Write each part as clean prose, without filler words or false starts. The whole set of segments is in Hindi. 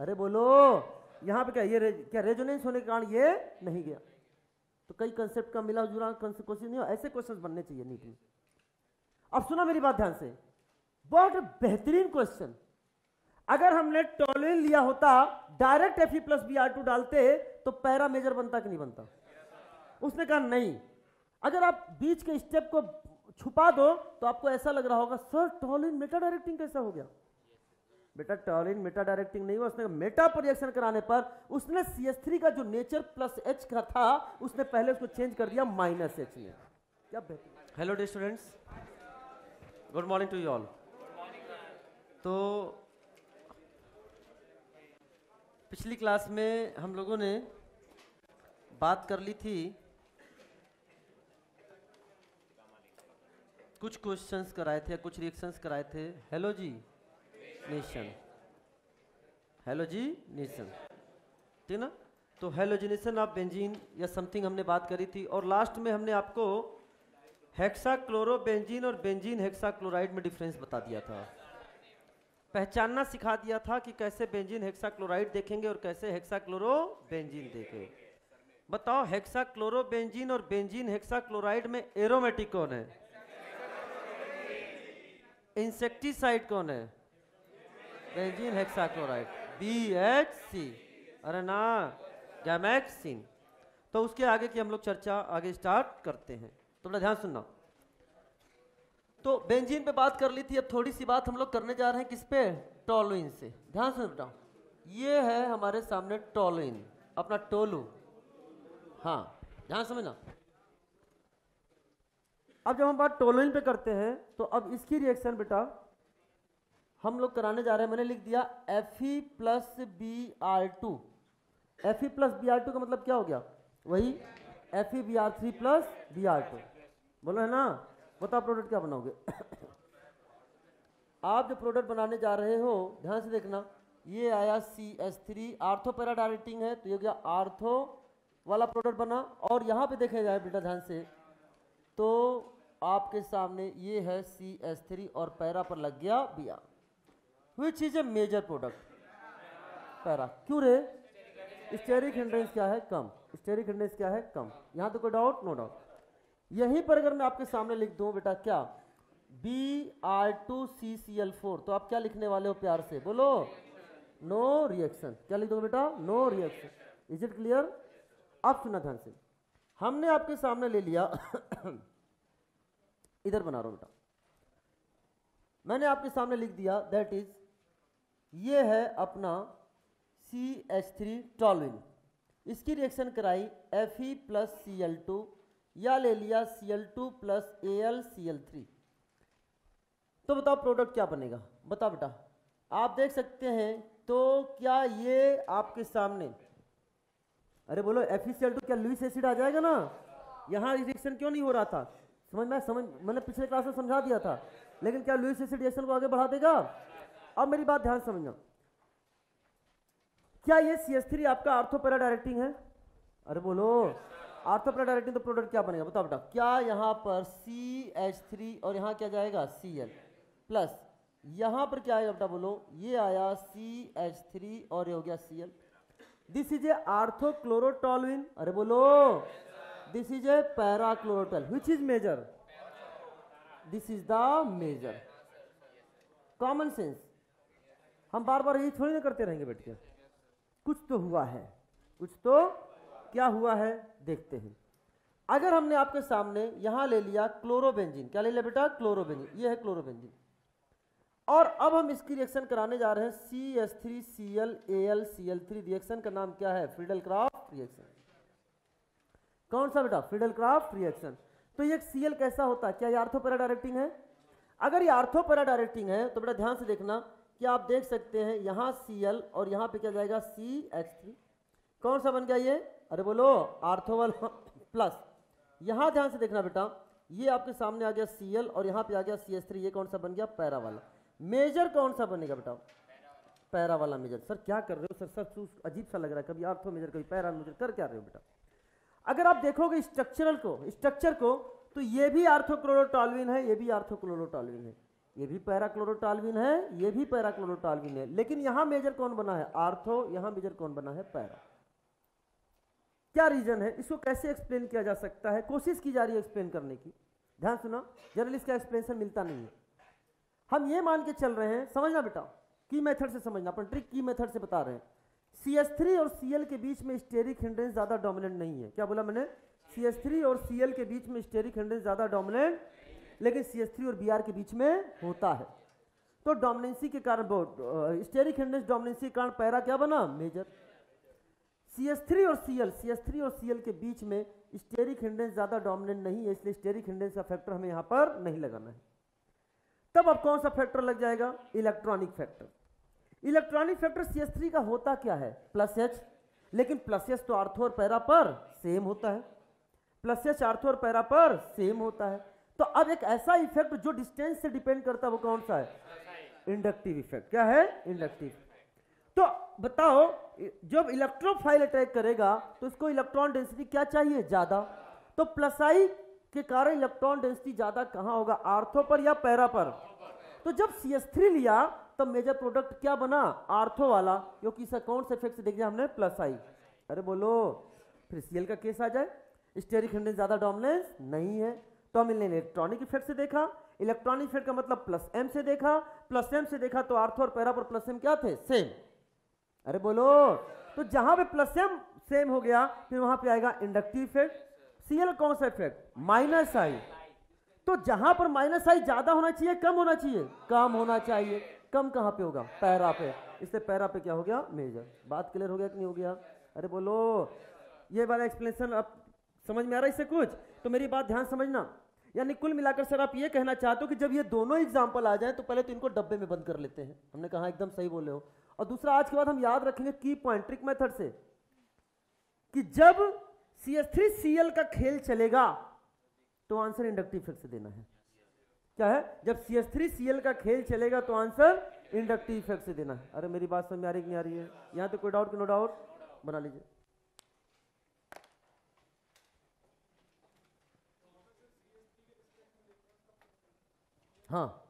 अरे बोलो, यहाँ पे क्या ये क्या रेजोनेंस होने के कारण ये नहीं गया? तो कई कंसेप्ट का मिला जुला क्वेश्चन नहीं हो, ऐसे क्वेश्चन बनने चाहिए नीट में। अब सुना मेरी बात ध्यान से, बहुत बेहतरीन क्वेश्चन। अगर हमने टॉलरेंस लिया होता, डायरेक्ट Fe+Br2 डालते तो पैरा मेजर बनता कि नहीं बनता? उसने कहा नहीं। अगर आप बीच के स्टेप को छुपा दो तो आपको ऐसा लग रहा होगा सर टॉलरेंस मेटा डायरेक्टिंग कैसा हो गया? बेटा टॉलरेंस मेटा डायरेक्टिंग नहीं हुआ, उसने मेटा पर रिएक्शन कराने पर उसने CH3 का जो नेचर +H का था उसने पहले उसको चेंज कर दिया -H में। क्या बेहतर। Hello dear students, good morning to you all. तो पिछली क्लास में हम लोगों ने बात कर ली थी, कुछ क्वेश्चंस कराए थे, कुछ रिएक्शंस कराए थे। हेलो जी नेशन, हेलो जी नेशन, ठीक ना? तो हेलोजिनेशन ऑफ बेंजीन या समथिंग हमने बात करी थी, और लास्ट में हमने आपको हेक्साक्लोरोबेंजीन और बेंजीन हेक्साक्लोराइड में डिफरेंस बता दिया था, पहचानना सिखा दिया था कि कैसे बेंजीन हेक्साक्लोराइड देखेंगे और कैसे हेक्साक्लोरोबेंजीन देखेंगे। बताओ हेक्साक्लोरोबेंजीन और बेंजीन हेक्साक्लोराइड में एरोमेटिक कौन है? इंसेक्टिसाइड कौन है? Benzene hexachloride, BHC। अरे ना, गैमेक्सिन। तो उसके आगे की हम लोग चर्चा आगे स्टार्ट करते हैं, तो बड़ा ध्यान सुनना। तो बेंजीन पे बात कर ली थी, अब थोड़ी सी बात हम लोग करने जा रहे हैं किस पे? टोलुइन से। ध्यान से बेटा, ये है हमारे सामने टोलुइन, अपना टोलू। हाँ ध्यान समझना। अब जब हम बात टोलुइन पे करते हैं तो अब इसकी रिएक्शन बेटा हम लोग कराने जा रहे हैं। मैंने लिख दिया Fe+Br2। Fe+Br2 का मतलब क्या हो गया? वही FeBr3+Br2। बोलो है ना? बताओ प्रोडक्ट क्या बनाओगे? आप जो प्रोडक्ट बनाने जा रहे हो ध्यान से देखना, ये आया CH3, आर्थो पैरा डायरेक्टिंग है तो ये गया आर्थो वाला प्रोडक्ट बना। और यहाँ पे देखे जाए बेटा ध्यान से, तो आपके सामने ये है CH3 और पैरा पर लग गया Br, which is a major product para. क्यों रे? स्टेरिक हिंड्रेंस क्या है? कम। स्टेरिक हिंड्रेंस क्या है? कम। यहाँ तो कोई डाउट? No doubt. यहीं पर अगर मैं आपके सामने लिख दूं बेटा क्या? Br2CCl4, तो आप क्या लिखने वाले हो प्यार से? बोलो नो रिएक्शन। क्या लिख दो बेटा? No reaction. Is it clear? अब सुना ध्यान से, हमने आपके सामने ले लिया इधर बना रहा हूं बेटा, मैंने आपके सामने लिख दिया दैट इज, ये है अपना CH3 टॉलुइन। इसकी रिएक्शन कराई Fe+Cl2 या ले लिया Cl2+AlCl3। तो बताओ प्रोडक्ट क्या बनेगा? बताओ बेटा, आप देख सकते हैं। तो क्या ये आपके सामने, अरे बोलो FeCl2 क्या लुईस एसिड आ जाएगा ना? यहां रिएक्शन क्यों नहीं हो रहा था? मैंने पिछले क्लास में समझा दिया था, लेकिन क्या लुईस एसिड रिएक्शन को आगे बढ़ा देगा? अब मेरी बात ध्यान समझना, क्या ये CH3 आपका आर्थो पैरा डायरेक्टिंग है? अरे बोलो आर्थो पैरा डायरेक्टिंग, तो प्रोडक्ट क्या बनेगा? बताओ बेटा, क्या यहाँ पर CH3 और यहाँ क्या जाएगा? Cl प्लस यहाँ पर क्या आएगा बेटा? बोलो ये आया CH3 और ये हो गया Cl। This is a orthochlorotoluene. अरे बोलो this is a parachlorotol, which is major? This is the major. Common sense, हम बार बार यही थोड़ी ना करते रहेंगे बैठ के। कुछ तो हुआ है, कुछ तो क्या हुआ है देखते हैं। अगर हमने आपके सामने यहां ले लिया क्लोरोबेंजीन, क्या ले लिया बेटा? क्लोरोबेंजीन। ये है क्लोरोबेंजीन, और अब हम इसकी रिएक्शन कराने जा रहे हैं CH3Cl रिएक्शन का नाम क्या है? Friedel-Crafts reaction. कौन सा बेटा? Friedel-Crafts reaction. तो ये Cl कैसा होता है? क्या ये आर्थो पैरा डायरेक्टिंग है? अगर ये आर्थो पैरा डायरेक्टिंग है तो बेटा ध्यान से देखना कि आप देख सकते हैं यहां Cl और यहां पे क्या जाएगा? CH3। कौन सा बन गया ये? अरे बोलो आर्थो वाला प्लस। यहां ध्यान से देखना बेटा, ये आपके सामने आ गया Cl और यहां पे आ गया CH3। ये कौन सा बन गया? पैरा वाला। मेजर कौन सा बनेगा बेटा? पैरा वाला मेजर। सर क्या कर रहे हो सर? सब अजीब सा लग रहा है, कभी आर्थो मेजर कभी पैरा मेजर, कर क्या रहे हो बेटा? अगर आप देखोगे स्ट्रक्चर को, तो ये भी आर्थोक्लोरोटोलुइन है, ये भी आर्थोक्लोरोटोलुइन है। ये भी पैराक्लोरोटॉल्विन है, ये भी पैराक्लोरोटॉल्विन है, लेकिन यहां मेजर कौन बना है? आर्थो। यहां मेजर कौन बना है? पैरा। क्या रीजन है? इसको कैसे एक्सप्लेन किया जा सकता है? कोशिश की जा रही है एक्सप्लेन करने की। ध्यान सुना, जनरली इसका एक्सप्लेनेशन मिलता नहीं है। हम ये मान के चल रहे हैं, समझना बेटा, की मेथड से समझना, अपन ट्रिक की मेथड से बता रहे हैं। CH3 और Cl के बीच में स्टेरिक हिंड्रेंस ज्यादा डोमिनेंट नहीं है। क्या बोला मैंने? CH3 और Cl के बीच में स्टेरिक हिंड्रेंस ज्यादा डोमिनेंट, लेकिन CH3 और Br के बीच में होता है। तो डोमिनेंसी के कारण, स्टेरिक हिंड्रेंस डोमिनेंसी के कारण पैरा क्या बना? मेजर। CH3 और Cl के बीच में स्टेरिक हिंड्रेंस ज्यादा डोमिनेंट नहीं है, इसलिए स्टेरिक हिंड्रेंस का फैक्टर हमें यहां पर नहीं लगाना है। तब अब कौन सा फैक्टर लग जाएगा? Electronic factor. Electronic factor CH3 का होता क्या है? +H, लेकिन +H तो आर्थो और पैरा पर सेम होता है। +H आर्थो और पैरा पर सेम होता है। तो अब एक ऐसा इफेक्ट जो डिस्टेंस से डिपेंड करता है, वो कौन सा है? Inductive effect. क्या है? इंडक्टिव। तो बताओ, जब इलेक्ट्रोफाइल अटैक करेगा तो इसको इलेक्ट्रॉन डेंसिटी क्या चाहिए? ज्यादा। तो +I के कारण इलेक्ट्रॉन डेंसिटी ज्यादा कहां होगा? आर्थो पर या पैरा पर? तो जब CH3 लिया तब मेजर प्रोडक्ट क्या बना? आर्थो वाला, क्योंकि इसका कौन से इफेक्ट से देख लिया हमने? +I। अरे बोलो, फिर Cl का केस आ जाए, स्टेरिक हिंड्रेंस ज्यादा डोमिनेंस नहीं है, तो हमने इलेक्ट्रॉनिक इफेक्ट से देखा। इलेक्ट्रॉनिक इफेक्ट का मतलब +M से देखा, +M से देखा तो आर्थो और पैरा पर +M क्या थे? सेम। अरे बोलो, तो जहां पे +M सेम हो गया फिर वहां पे आएगा इंडक्टिव इफेक्ट। Cl कौन सा इफेक्ट? -I। तो जहां पर -I ज्यादा होना चाहिए, कम होना चाहिए? कम होना चाहिए। कम कहां पे होगा? पैरा पे। इससे पैरा पे क्या हो गया? मेजर। बात क्लियर हो गया कि नहीं हो गया? अरे बोलो, ये वाला एक्सप्लेनेशन अब समझ में आ रहा है इससे कुछ? तो मेरी बात ध्यान समझना, यानी कुल मिलाकर सर आप ये कहना चाहते हो कि जब ये दोनों एग्जाम्पल आ जाए तो पहले तो इनको डब्बे में बंद कर लेते हैं। हमने कहा एकदम सही बोले हो। और दूसरा, आज के बाद हम याद रखेंगे की पॉइंट ट्रिक मेथड से, कि जब CH3 Cl का खेल चलेगा तो आंसर इंडक्टिव इफेक्ट से देना है। क्या है? जब CH3 Cl का खेल चलेगा तो आंसर इंडक्टिव इफेक्ट से देना है। अरे मेरी बात समझ में आ रही कि नहीं आ रही है? यहां तो कोई डाउट कि नो डाउट? बना लीजिए। हाँ,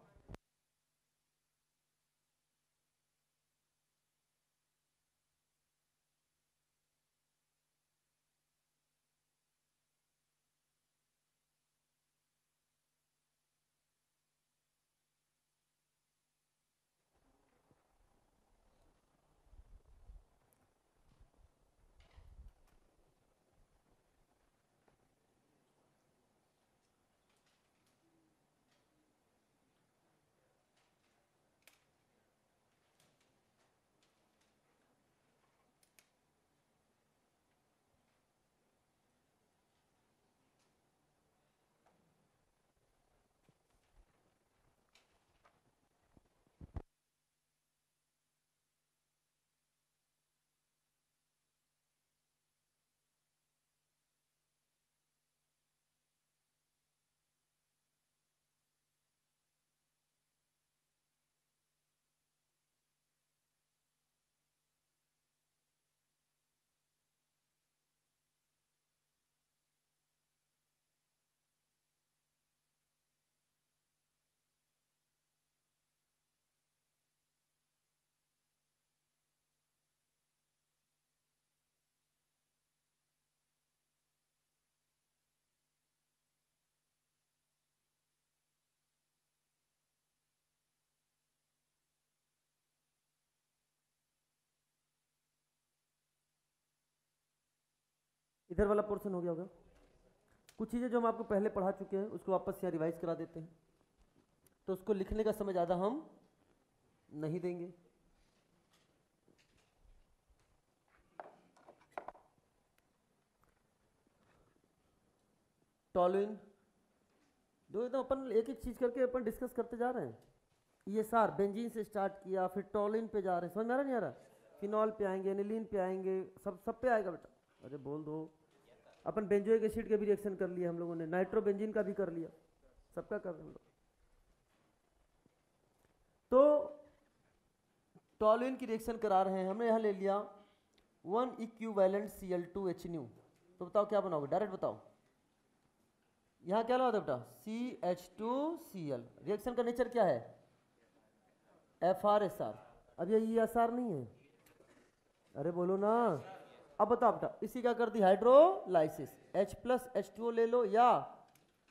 इधर वाला पोर्शन हो गया होगा। कुछ चीजें जो हम आपको पहले पढ़ा चुके हैं उसको वापस से रिवाइज करा देते हैं, तो उसको लिखने का समय ज्यादा हम नहीं देंगे। टॉलुइन दो, एकदम अपन एक एक चीज करके अपन डिस्कस करते जा रहे हैं। ये सार बेंजीन से स्टार्ट किया, फिर टॉलुइन पे जा रहे हैं, समझ में आ रहा नहीं आ रहा? फिनॉल पे आएंगे, एनिलीन पे आएंगे, सब पे आएगा बेटा। अरे बोल दो, अपन बेंजोइक एसिड के भी रिएक्शन कर लिया हम लोगों ने, नाइट्रोबेंजीन का भी कर लिया, सबका कर रहे हैं हम लोग। तो टॉलुइन की रिएक्शन करा रहे हैं, हमने यहां ले लिया 1 इक्विवेलेंट Cl2H न्यू। तो बताओ क्या बनाओगे? डायरेक्ट बताओ। यहां क्या लगा बेटा? CH2Cl। रिएक्शन का नेचर क्या है? FR-SR। अब ये ESR नहीं है, अरे बोलो ना। अब बताओ बेटा, इसी का कर दी हाइड्रोलाइसिस, H प्लस H2O ले लो या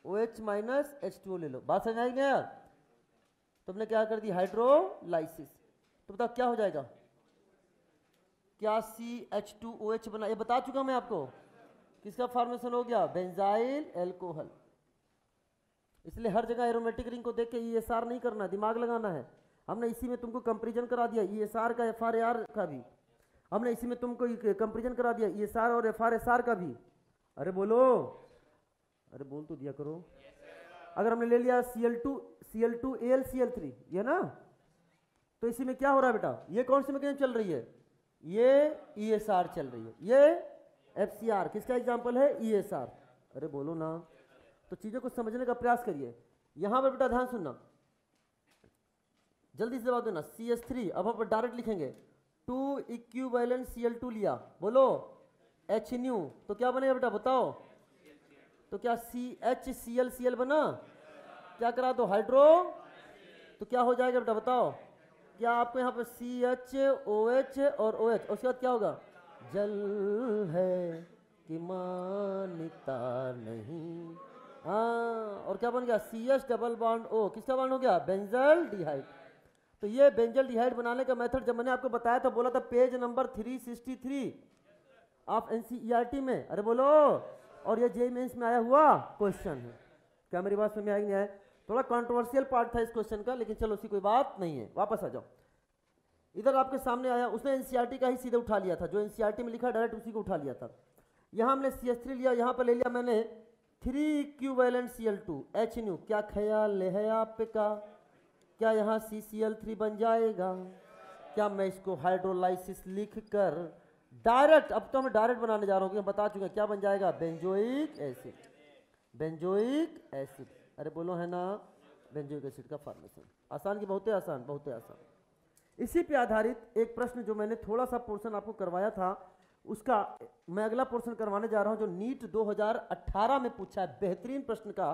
OH माइनस H2O ले लो। बात समझ आई क्या? तुमने क्या कर दी? हाइड्रोलाइसिस। तो बताओ क्या हो जाएगा? क्या CH2OH बना? ये बता चुका मैं आपको। किसका फॉर्मेशन हो गया? Benzyl alcohol. इसलिए हर जगह एरोमेटिक रिंग को देख के ESR नहीं करना, दिमाग लगाना है। हमने इसी में तुमको कंपैरिजन करा दिया ESR का FR-AR का भी। हमने इसी में तुमको कंपैरिजन करा दिया ESR और FR-SR का भी। अरे बोलो, अरे बोल तो दिया करो। अगर हमने ले लिया Cl2AlCl3, ये ना, तो इसी में क्या हो रहा है बेटा? ये कौन सी मैकेनिज्म चल रही है? ये ESR चल रही है, ये FCR। किसका एग्जाम्पल है? ESR। अरे बोलो ना। तो चीजों को समझने का प्रयास करिए। यहां पर बेटा ध्यान सुनना, जल्दी से जवाब देना। CH3, अब हम डायरेक्ट लिखेंगे 2 इक्विवेलेंट Cl2 लिया, बोलो HNu, तो क्या बनेगा बेटा बताओ? तो क्या CHClCl बना? क्या करा दो? हाइड्रो। तो क्या हो जाएगा बेटा बताओ? क्या आपको यहाँ पे CHOH और OH, उसके बाद क्या होगा? जल है कि मानता नहीं। हाँ, और क्या बन गया? CH double bond O। किसका बॉन्ड हो गया? बेंजल डिहाइड। तो ये बेंजल डिहाइड बनाने का मेथड जब मैंने आपको बताया था, बोला था पेज नंबर 363 ऑफ NCERT में। अरे बोलो। और ये JEE मेंस में आया हुआ क्वेश्चन है। क्या मेरी बात समझ में आई नहीं आया? थोड़ा कंट्रोवर्शियल पार्ट था इस क्वेश्चन का, लेकिन चलो उसकी कोई बात नहीं है। वापस आ जाओ, इधर आपके सामने आया। उसने NCERT का ही सीधे उठा लिया था, जो NCERT में लिखा डायरेक्ट उसी को उठा लिया था। यहां हमने CH3 लिया, यहां पर ले लिया मैंने 3 इक्विवेलेंट Cl2 HNu। क्या ख्याल है आपका? क्या यहाँ CCl3 बन जाएगा? क्या मैं इसको हाइड्रोलाइसिस लिख कर डायरेक्ट, अब तो मैं डायरेक्ट बनाने जा रहा हूँ, बता चुके क्या बन जाएगा? Benzoic acid. बेंजोइक एसिड, अरे बोलो है ना, बेंजोइक एसिड का फॉर्मेशन। आसान की बहुत आसान, बहुत आसान। इसी पे आधारित एक प्रश्न जो मैंने थोड़ा सा पोर्शन आपको करवाया था, उसका मैं अगला पोर्शन करवाने जा रहा हूं, जो नीट 2018 में पूछा है। बेहतरीन प्रश्न का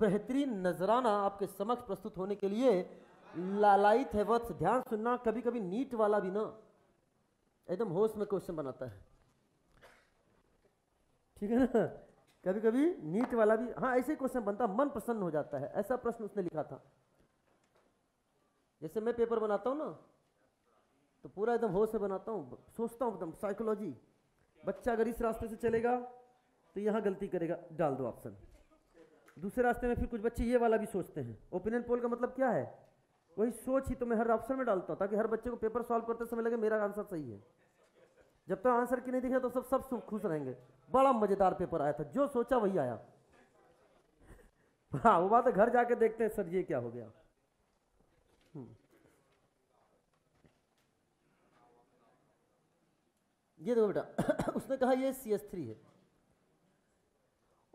बेहतरीन नजराना आपके समक्ष प्रस्तुत होने के लिए लालायित है वत्स। ध्यान सुनना, कभी कभी नीट वाला भी ना एकदम होश में क्वेश्चन बनाता है, ठीक है ना? कभी कभी नीट वाला भी हाँ ऐसे क्वेश्चन बनता, मन प्रसन्न हो जाता है। ऐसा प्रश्न उसने लिखा था। जैसे मैं पेपर बनाता हूं ना, तो पूरा एकदम होश से बनाता हूं, सोचता हूं एकदम साइकोलॉजी। बच्चा अगर इस रास्ते से चलेगा तो यहां गलती करेगा, डाल दो ऑप्शन। दूसरे रास्ते में फिर कुछ बच्चे ये वाला भी सोचते हैं। ओपिनियन पोल का मतलब क्या है? वही सोच ही तो मैं हर ऑप्शन में डालता हूं, ताकि हर बच्चे को पेपर सॉल्व करते समय लगे मेरा आंसर सही है। जब तक आंसर की नहीं दिखे तो सब खुश रहेंगे। बड़ा मजेदार पेपर आया था, जो सोचा वही आया। हाँ, वो बात है, घर जाके देखते हैं सर ये क्या हो गया। ये देखो बेटा, उसने कहा ये CH3 है,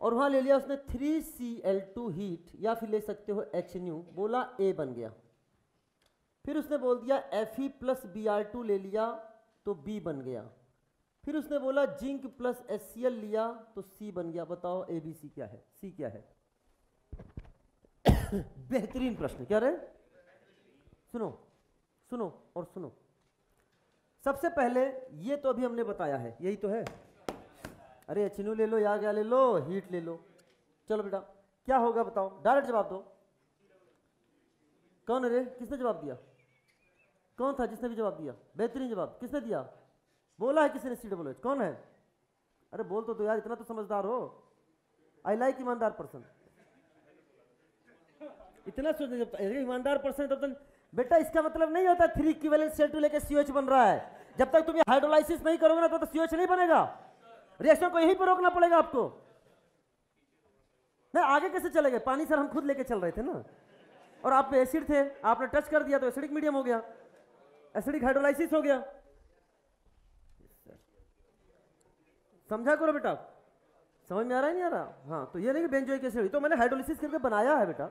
और वहां ले लिया उसने 3Cl2 हीट, या फिर ले सकते हो HNu, बोला A बन गया। फिर उसने बोल दिया Fe प्लस Br2 ले लिया तो B बन गया। फिर उसने बोला जिंक प्लस HCl लिया तो C बन गया। बताओ ABC क्या है, C क्या है? बेहतरीन प्रश्न। क्या रे? सुनो सुनो और सुनो। सबसे पहले ये तो अभी हमने बताया है, यही तो है। अरे HNu ले लो या क्या ले लो, हीट ले लो। चलो बेटा क्या होगा बताओ, डायरेक्ट जवाब दो। कौन है रे? किसने जवाब दिया? कौन था जिसने भी जवाब दिया? बेहतरीन जवाब किसने दिया? बोला है किसी ने CWH? कौन है? अरे बोल तो दो यार, इतना तो समझदार हो। आई लाइक ईमानदार पर्सन। इतना सोच, ईमानदार पर्सन तब तक बेटा इसका मतलब नहीं होता 3 इक्विवेलेंट Cl2 लेके COH बन रहा है। जब तक तुम ये हाइड्रोलाइसिस नहीं करोगे ना तो COH नहीं बनेगा। रिएक्शन को यहीं पर रोकना पड़ेगा आपको। नहीं आगे कैसे चले गए? पानी सर हम खुद लेके चल रहे थे ना, और आप में एसिड थे, आपने टच कर दिया तो एसिडिक मीडियम हो गया, एसिडिक हाइड्रोलाइसिस हो गया। समझा करो बेटा, समझ में आ रहा है नहीं आ रहा? हाँ, तो ये नहीं कि बेंजोइक एसिड तो मैंने हाइड्रोलाइसिस करके बनाया है बेटा।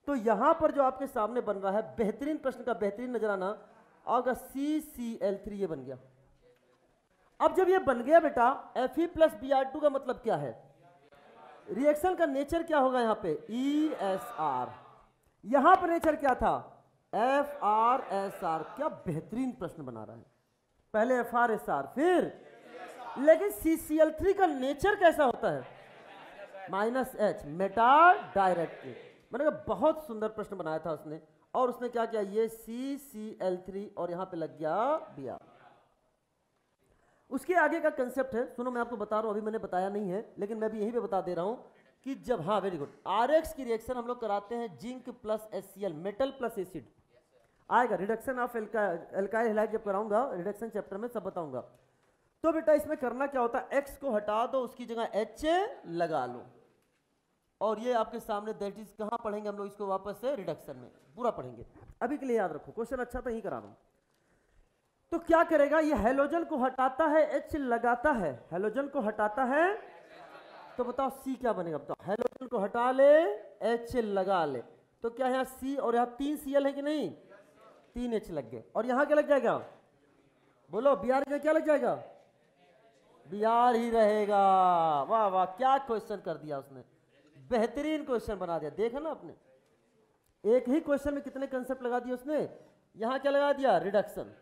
तो यहां पर जो आपके सामने बन रहा है, बेहतरीन प्रश्न का बेहतरीन नजराना, और CCl3 ये बन गया। अब जब ये बन गया बेटा, Fe प्लस Br2 का मतलब क्या है? रिएक्शन का नेचर क्या होगा यहाँ पे? ESR। यहां पर नेचर क्या था? FR SR, क्या बेहतरीन प्रश्न बना रहा है। पहले FR SR, फिर लेकिन CCl3 का नेचर कैसा होता है? -H, Meta directive. मैंने कहा बहुत सुंदर प्रश्न बनाया था उसने, और उसने क्या किया, ये CCl3 और यहां पे लग गया Br। उसके आगे का कंसेप्ट है, सुनो मैं आपको बता रहा हूं, अभी मैंने बताया नहीं है लेकिन मैं भी यहीं पे बता दे रहा हूं कि जब, हाँ वेरी गुड, RX की रिएक्शन हम लोग कराते हैं zinc plus HCl, metal plus acid आएगा, रिडक्शन ऑफ एल्काइल हैलाइड जब कराऊंगा रिडक्शन चैप्टर में सब बताऊंगा। तो बेटा इसमें करना क्या होता है, X को हटा दो, उसकी जगह H लगा लो, और ये आपके सामने, दैट इज कहां पढ़ेंगे हम लोग इसको, वापस से रिडक्शन में पूरा पढ़ेंगे। अभी के लिए याद रखो, क्वेश्चन अच्छा तो यही करा रहा हूं। तो क्या करेगा, ये हेलोजन को हटाता है, H लगाता है, हेलोजन को हटाता है, तो बताओ C क्या बनेगा, बताओ, हेलोजन को हटा ले, H लगा ले, तो क्या यहाँ C और यहाँ 3 Cl है कि नहीं, 3 H लग गए, और यहाँ क्या लग जाएगा, बोलो Br में क्या लग जाएगा, Br ही रहेगा। वाह वाह, क्या क्वेश्चन कर दिया उसने, बेहतरीन क्वेश्चन बना दिया, देखा ना आपने, एक ही क्वेश्चन में कितने कंसेप्ट लगा दिए उसने। यहां क्या लगा दिया, रिडक्शन,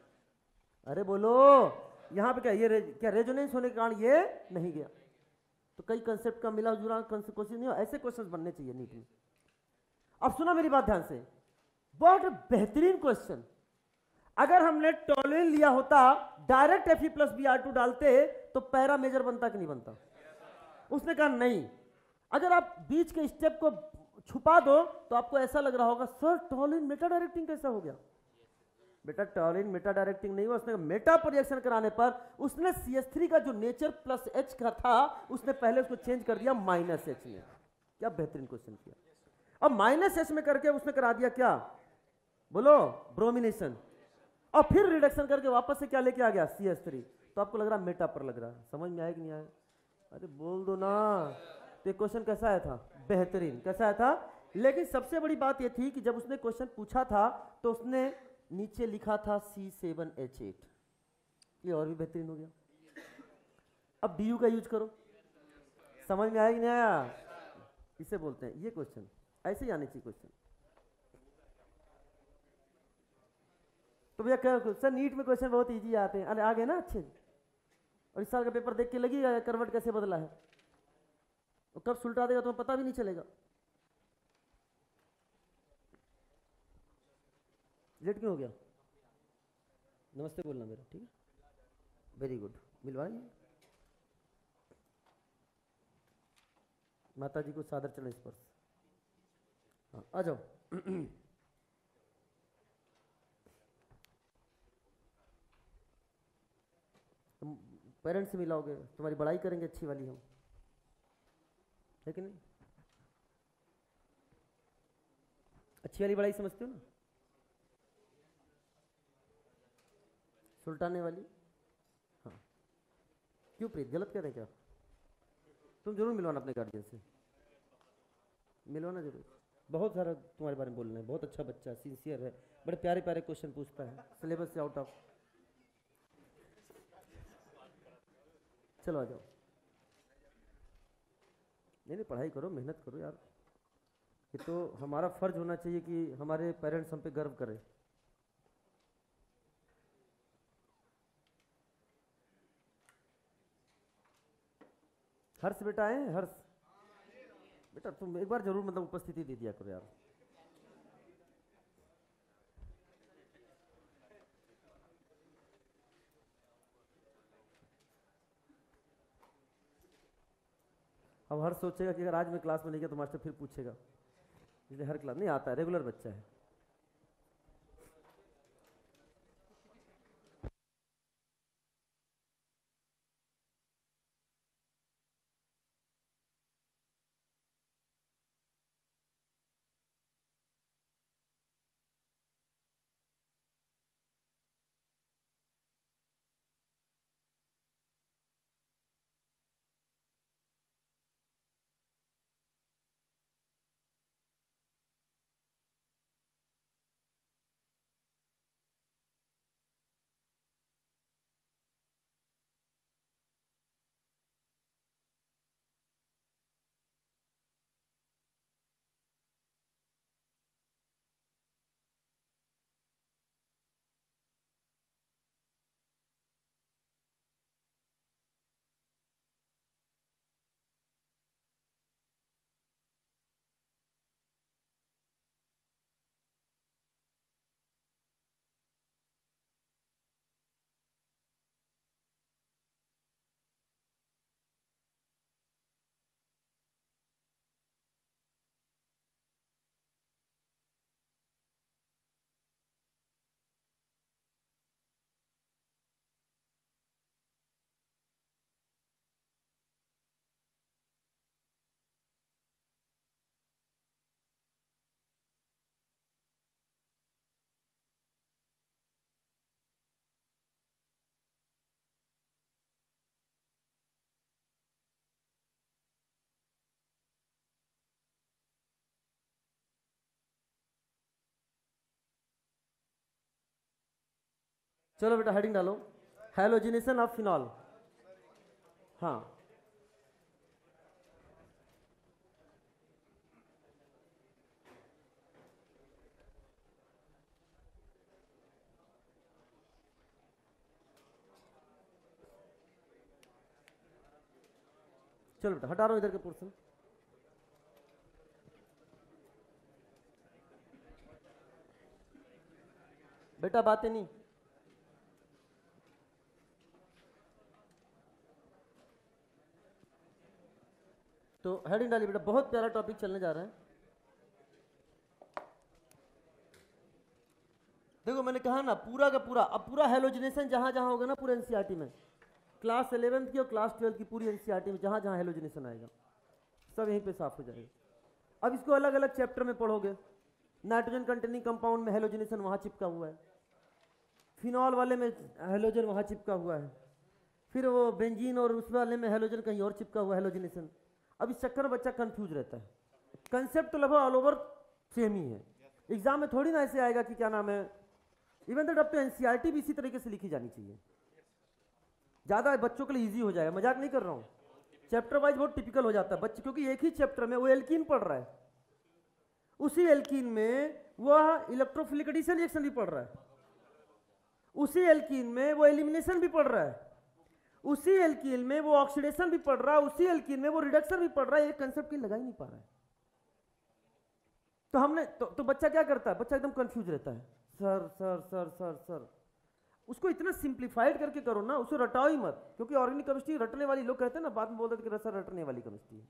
अरे बोलो यहां पे क्या, ये क्या रेजोनेंस होने के कारण ये नहीं गया, तो कई कंसेप्ट का मिला जुला क्वेश्चन नहीं हो, ऐसे क्वेश्चन बनने चाहिए नीट में। अब सुना मेरी बात ध्यान से, बहुत बेहतरीन क्वेश्चन। अगर हमने टॉलुइन लिया होता, डायरेक्ट Fe+Br2 डालते तो पैरा मेजर बनता कि नहीं बनता, उसने कहा नहीं। अगर आप बीच के स्टेप को छुपा दो तो आपको ऐसा लग रहा होगा सर टॉलुइन मेटा डायरेक्टिंग कैसा हो गया, बेटा टॉलुइन मेटा डायरेक्टिंग नहीं हुआ, उसने मेटा पर रिएक्शन कराने पर उसने CH3 का जो नेचर +H का था उसने पहले उसको चेंज कर दिया -H में। क्या बेहतरीन क्वेश्चन किया। अब -H में करके उसने करा दिया क्या, बोलो ब्रोमिनेशन, और फिर रिडक्शन करके वापस से क्या लेके आ गया, CH3। तो आपको लग रहा मेटा पर लग रहा है, समझ में आया कि नहीं आया, अरे बोल दो ना। तो क्वेश्चन कैसा आया था, बेहतरीन, कैसा आया था। लेकिन सबसे बड़ी बात यह थी कि जब उसने क्वेश्चन पूछा था तो उसने नीचे लिखा था C7H8, ये और भी बेहतरीन हो गया। अब DU का यूज करो, समझ में आया कि नहीं आया, इसे बोलते हैं ये क्वेश्चन, ऐसे ही आने चाहिए क्वेश्चन। तो भैया क्या सर नीट में क्वेश्चन बहुत इजी आते हैं, अरे आ गए ना अच्छे, और इस साल का पेपर देख के लगी करवट कैसे बदला है, और कब सुलटा देगा तुम्हें पता भी नहीं चलेगा। लेट क्यों हो गया, नमस्ते बोलना मेरा, ठीक है, वेरी गुड, मिलवाइए माता जी को सादर चरण स्पर्श। हाँ आ जाओ तुम पेरेंट्स से मिलाओगे, तुम्हारी बड़ाई करेंगे अच्छी वाली हम, है कि नहीं, अच्छी वाली बड़ाई समझते हो ना, सुलटाने वाली। हाँ क्यों प्रीत, गलत कह रहे हैं क्या, तुम जरूर मिलवाना अपने गार्जियन से, मिलवाना जरूर, बहुत सारा तुम्हारे बारे में बोलना है, बहुत अच्छा बच्चा है, सिंसियर है, बड़े प्यारे प्यारे क्वेश्चन पूछता है, सिलेबस से आउट ऑफ। चलो आ जाओ, नहीं नहीं पढ़ाई करो, मेहनत करो यार, ये तो हमारा फर्ज होना चाहिए कि हमारे पेरेंट्स हम पे गर्व करें। हर्ष बेटा है, हर्ष बेटा तुम एक बार जरूर मतलब उपस्थिति दे दिया करो यार। अब हर सोचेगा कि अगर आज मैं क्लास में नहीं गया तो मास्टर फिर पूछेगा, इसलिए हर क्लास नहीं आता है, रेगुलर बच्चा है। चलो बेटा हेडिंग डालो, हैलोजिनेशन ऑफ फिनॉल। हाँ चलो बेटा हटा रहा हूं इधर के पोर्शन। बेटा बातें नहीं, तो हेडिंग डाली बेटा, बहुत प्यारा टॉपिक चलने जा रहा है। देखो मैंने कहा ना पूरा का पूरा, अब पूरा हेलोजिनेशन जहां जहां होगा ना पूरे एनसीईआरटी में, क्लास 11th की और क्लास 12th की पूरी एनसीईआरटी में जहां जहां हेलोजिनेशन आएगा सब यहीं पे साफ हो जाएगा। अब इसको अलग अलग चैप्टर में पढ़ोगे। नाइट्रोजन कंटेनिंग कंपाउंड में हेलोजिनेशन वहां चिपका हुआ है, फिनॉल वाले में हेलोजन वहां चिपका हुआ है, फिर वो बेंजीन और उस वाले में हेलोजन कहीं और चिपका हुआ है हेलोजिनेशन। अब इस चक्कर में बच्चा कंफ्यूज रहता है। कंसेप्ट तो लगभग ऑल ओवर सेम ही है, एग्जाम में थोड़ी ना ऐसे आएगा कि क्या नाम है, इवन दैट अब तो एनसीईआरटी भी इसी तरीके से लिखी जानी चाहिए, ज्यादा बच्चों के लिए इजी हो जाएगा। मजाक नहीं कर रहा हूं, चैप्टर वाइज बहुत टिपिकल हो जाता है बच्चे, क्योंकि एक ही चैप्टर में वो एल्कीन पढ़ रहा है, उसी एल्कीन में वह इलेक्ट्रोफिलिक एडिशन रिएक्शन भी पढ़ रहा है, उसी एल्कीन में वो एलिमिनेशन भी पढ़ रहा है, उसी एल्कीन में वो ऑक्सीडेशन भी पढ़ रहा है, उसी एल्कीन में वो रिडक्शन भी पढ़ रहा है। एक कंसेप्ट की लगा ही नहीं पा रहा है। तो हमने तो बच्चा क्या करता है, बच्चा एकदम कंफ्यूज रहता है, sir sir sir sir sir. उसको इतना सिंप्लीफाइड करके करो ना, उसे रटाओ ही मत, क्योंकि ऑर्गेनिक केमिस्ट्री रटने वाली लोग कहते हैं ना, बाद में बोल देते कि रटने वाली केमिस्ट्री है।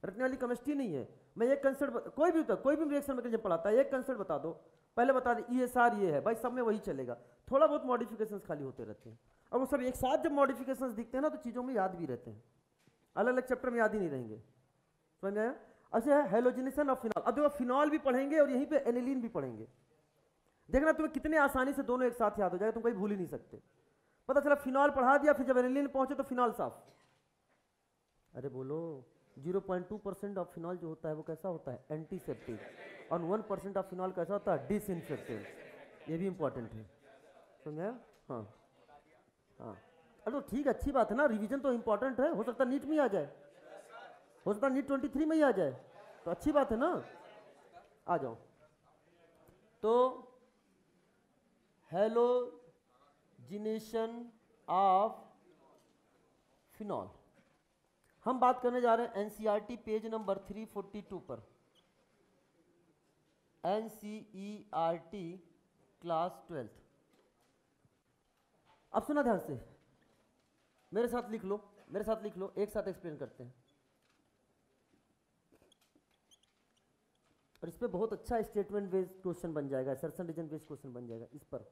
रटने वाली केमिस्ट्री नहीं है। मैं एक कंसेप्ट कोई भी होता, कोई भी रिएक्शन में पढ़ाता है, एक कंसेप्ट बता दो, पहले बता दे ESR ये है भाई, सब में वही चलेगा, थोड़ा बहुत मॉडिफिकेशंस खाली होते रहते हैं। और वो सब एक साथ जब मॉडिफिकेशंस दिखते हैं ना तो चीज़ों में याद भी रहते हैं, अलग अलग चैप्टर में याद ही नहीं रहेंगे। समझ में आया? अच्छा है हेलोजिनेशन ऑफ फिनॉल। अब देखो फिनॉल भी पढ़ेंगे और यहीं पे एनिलीन भी पढ़ेंगे। देखना तुम्हें कितने आसानी से दोनों एक साथ याद हो जाएगा, तुम कहीं भूल ही नहीं सकते। पता चला फिनॉल पढ़ा दिया, फिर जब एनिलीन पहुंचे तो फिनॉल साफ। अरे बोलो 0.2% ऑफ फिनॉल जो होता है वो कैसा होता है, एंटीसेप्टिक, और 1% ऑफ फिनॉल कैसा होता है, डिसइंफेक्टेंट। ये भी इंपॉर्टेंट है, समझा? हाँ हाँ, अरे ठीक है, अच्छी बात है ना, रिवीजन तो इंपॉर्टेंट है, हो सकता है नीट में आ जाए, हो सकता है नीट 23 में ही आ जाए, तो अच्छी बात है ना। आ जाओ, तो हेलोजिनेशन ऑफ फिनॉल हम बात करने जा रहे हैं एनसीईआरटी पेज नंबर 342 पर। NCERT class 12th। अब सुना ध्यान से, मेरे साथ लिख लो, मेरे साथ लिख लो, एक साथ एक्सप्लेन करते हैं। और इस पे बहुत अच्छा स्टेटमेंट बेस्ड क्वेश्चन बन जाएगा, असर्शन रीजन बेस्ड क्वेश्चन बन जाएगा इस पर।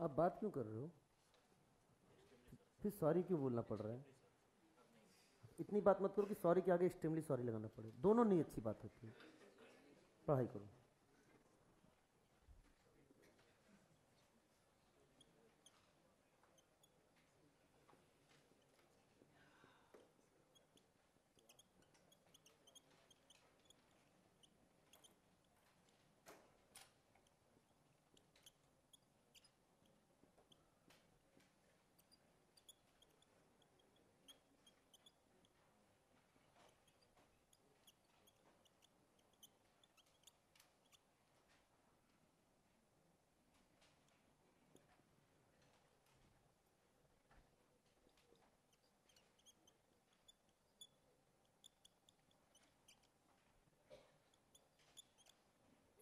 आप बात क्यों कर रहे हो? फिर सॉरी क्यों बोलना पड़ रहा है? इतनी बात मत करो कि सॉरी के आगे एक्सट्रीमली सॉरी लगाना पड़े, दोनों नहीं अच्छी बात होती है। पढ़ाई करो।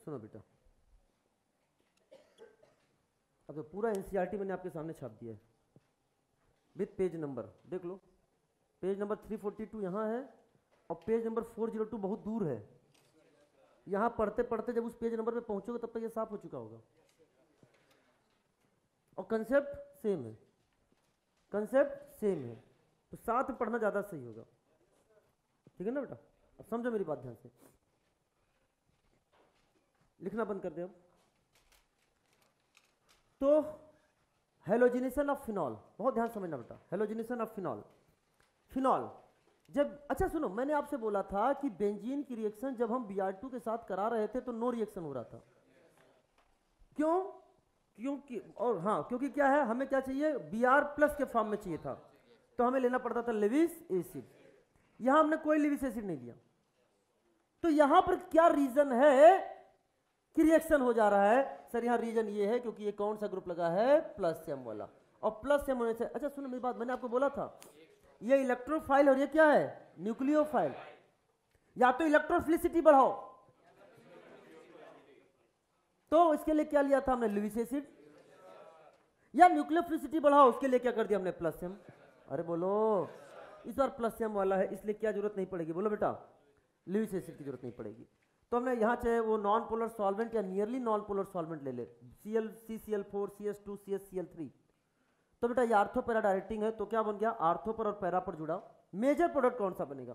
सुनो बेटा, अब तो पूरा एनसीईआरटी मैंने आपके सामने छाप दिया है विथ पेज नंबर, देख लो। पेज नंबर 342 यहाँ है और पेज नंबर 402 बहुत दूर है। यहाँ पढ़ते पढ़ते जब उस पेज नंबर पे पहुंचोगे तब तक ये साफ हो चुका होगा। और कंसेप्ट सेम है, कंसेप्ट सेम है, तो साथ में पढ़ना ज़्यादा सही होगा। ठीक है ना बेटा? अब समझो मेरी बात ध्यान से, लिखना बंद कर दे अब। तो हेलोजिनेशन ऑफ फिनॉल, बहुत ध्यान समझना बेटा, हेलोजिनेशन ऑफ फिनॉल। फिनॉल जब, अच्छा सुनो, मैंने आपसे बोला था कि बेंजीन की रिएक्शन जब हम Br2 के साथ करा रहे थे तो नो रिएक्शन हो रहा था। क्यों? क्योंकि, और हाँ, क्योंकि क्या है, हमें क्या चाहिए, Br+ के फॉर्म में चाहिए था, तो हमें लेना पड़ता था लेविस एसिड। यहां हमने कोई लेविस एसिड नहीं लिया, तो यहां पर क्या रीजन है कि रिएक्शन हो जा रहा है? सर यहाँ रीजन ये है क्योंकि ये कौन सा ग्रुप लगा है, +M वाला, और +M होने से, अच्छा सुनो मेरी बात, मैंने आपको बोला था ये इलेक्ट्रोफाइल और ये क्या है, न्यूक्लियोफाइल। या तो इलेक्ट्रोफिलिसिटी बढ़ाओ, तो इसके लिए क्या लिया था हमने, लेविस एसिड, या न्यूक्लियोफिलिसिटी बढ़ाओ, उसके लिए क्या कर दिया हमने, +M। अरे बोलो, इस बार +M वाला है इसलिए क्या जरूरत नहीं पड़ेगी, बोलो बेटा, लेविस एसिड की जरूरत नहीं पड़ेगी। तो हमने यहाँ चाहे वो नॉन पोलर सॉल्वेंट या नियरली नॉन पोलर सॉल्वेंट ले ले, ClCCl4 CS2 CsCl3। तो बेटा ये आर्थो पैरा डायरेक्टिंग है, तो क्या बन गया, आर्थो पर और पैरा पर जुड़ा। मेजर प्रोडक्ट कौन सा बनेगा,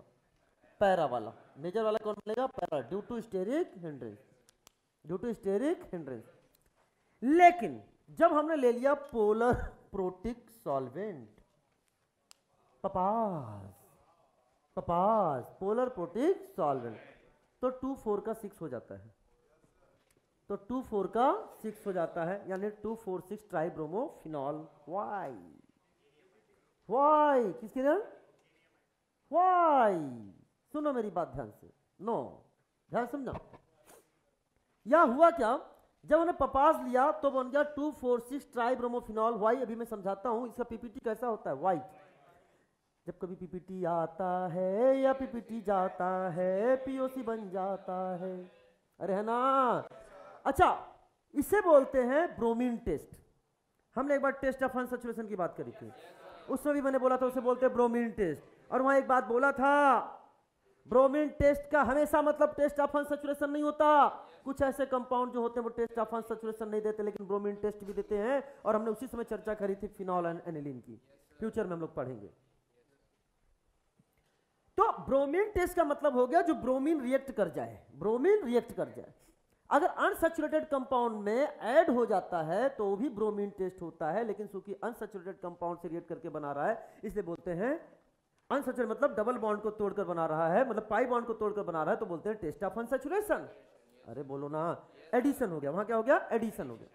पैरा वाला। मेजर वाला कौन बनेगा, para, due to steric hindrance, due to steric hindrance. लेकिन जब हमने ले लिया पोलर प्रोटिक सॉल्वेंट, पपास पोलर प्रोटिक सॉल्वेंट, तो 2,4 का 6 हो जाता है, तो 2,4 का 6 हो जाता है, यानी 2,4,6 ट्राइब्रोमोफिनॉल। वाई वाई किसके लिए, वाई, सुनो मेरी बात ध्यान से, नो ध्यान समझना। यह हुआ क्या, जब हमने पपास लिया तो बन गया 2,4,6 ट्राइब्रोमोफिनॉल। वाई अभी मैं समझाता हूं, इसका पीपीटी कैसा होता है। वाई, जब कभी पीपीटी आता है या पीपीटी जाता है, पीओसी बन जाता है, अरे है ना। अच्छा, इसे बोलते हैं ब्रोमीन टेस्ट। हमने एक बार टेस्ट ऑफ अनसैचुरेशन की बात करी थी, उसमें भी मैंने बोला था उसे बोलते हैं ब्रोमीन टेस्ट। और वहां एक बात बोला था, ब्रोमीन टेस्ट का हमेशा मतलब टेस्ट ऑफ अनसैचुरेशन नहीं होता। कुछ ऐसे कंपाउंड जो होते हैं वो टेस्ट ऑफ अनसैचुरेशन नहीं देते, लेकिन ब्रोमीन टेस्ट भी देते हैं। और हमने उसी समय चर्चा करी थी फिनॉल एंड एनिलीन की, फ्यूचर में हम लोग पढ़ेंगे। तो ब्रोमीन टेस्ट का मतलब हो गया जो ब्रोमीन रिएक्ट कर जाए, ब्रोमीन रिएक्ट कर जाए। अगर अनसैचुरेटेड कंपाउंड में ऐड हो जाता है तो भी ब्रोमीन टेस्ट होता है, लेकिन चूंकि अनसैचुरेटेड कंपाउंड से रिएक्ट करके बना रहा है इसलिए बोलते हैं अनसैचुरेटेड, मतलब डबल बॉन्ड को तोड़कर बना रहा है, मतलब पाई बॉन्ड को तोड़कर बना रहा है, तो बोलते हैं टेस्ट ऑफ अनसैचुरेशन। अरे बोलो ना, एडिशन हो गया, वहां क्या हो गया, एडिशन हो गया।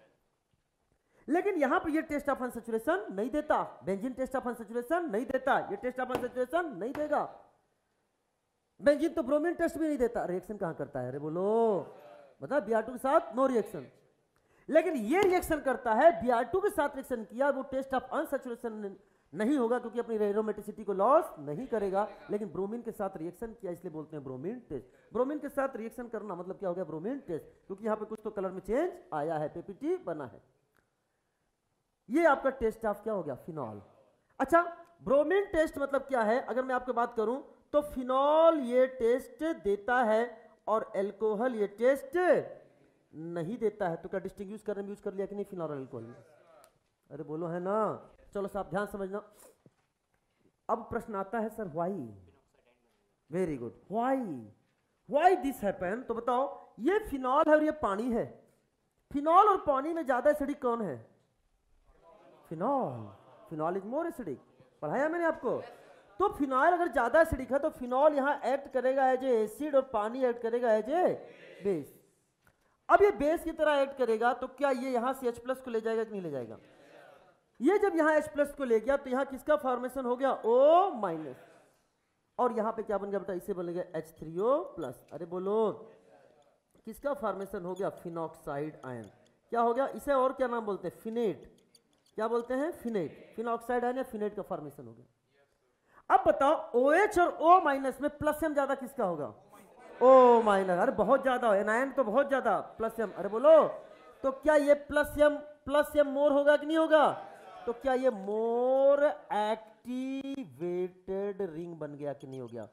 लेकिन यहां पर ये टेस्ट ऑफ अनसैचुरेशन नहीं देता, बेंजीन टेस्ट ऑफ अनसैचुरेशन नहीं देता, ये टेस्ट ऑफ अनसैचुरेशन नहीं देगा। बेंजीन तो ब्रोमीन टेस्ट भी नहीं देता, रिएक्शन कहां करता है, अरे बोलो, मतलब Br2 के साथ नो रिएक्शन। लेकिन ये रिएक्शन करता है, Br2 के साथ रिएक्शन किया, वो टेस्ट ऑफ अनसैचुरेशन नहीं होगा क्योंकि अपनी एरोमेटिसिटी को लॉस नहीं करेगा। लेकिन ब्रोमीन के साथ रिएक्शन किया इसलिए बोलते हैं ब्रोमीन टेस्ट। ब्रोमीन के साथ रिएक्शन करना मतलब क्या हो गया, ब्रोमीन टेस्ट, क्योंकि यहां पे कुछ तो कलर में चेंज आया है, पीपीटी बना है। ये आपका टेस्ट ऑफ क्या हो गया, फिनॉल। अच्छा, ब्रोमीन टेस्ट मतलब क्या है, अगर मैं आपको बात करूं तो फिनॉल ये टेस्ट देता है और एल्कोहल ये टेस्ट नहीं देता है। तो क्या डिस्टिंग्विश करने में यूज कर लिया कि नहीं फिनॉल और एल्कोहल में, अरे बोलो है ना। चलो साहब ध्यान समझना। अब प्रश्न आता है sir why, very good, why this happen. तो बताओ ये फिनॉल है और ये पानी है, फिनॉल और पानी में ज्यादा एसिडिक कौन है? Phenol. Phenol is more acidic, पढ़ाया मैंने आपको। तो फिनॉल अगर ज्यादा एसिडिक है तो फिनॉल यहां एक्ट करेगा एज ए एसिड और पानी एक्ट करेगा एज ए बेस। अब ये बेस की तरह एक्ट करेगा तो क्या ये यहां से H+ को ले जाएगा कि नहीं ले जाएगा? ये जब यहां H+ को ले गया तो यहां किसका फॉर्मेशन हो गया? O-। और यहां पे क्या बन गया बेटा? इसे बन गया H3O+। अरे बोलो किसका फॉर्मेशन हो गया? Phenoxide ion. क्या हो गया? इसे और क्या नाम बोलते हैं? फिनेट। क्या बोलते हैं? फिनेट। फिनॉक्साइड आयन या फिनेट का फॉर्मेशन हो गया। अब बताओ OH और O- में +M ज्यादा किसका होगा? O-। अरे बहुत ज्यादा है, एनायन तो बहुत ज्यादा, +M। अरे बोलो तो क्या ये +M मोर होगा कि नहीं होगा? तो क्या ये मोर एक्टिवेटेड रिंग बन गया कि नहीं हो गया?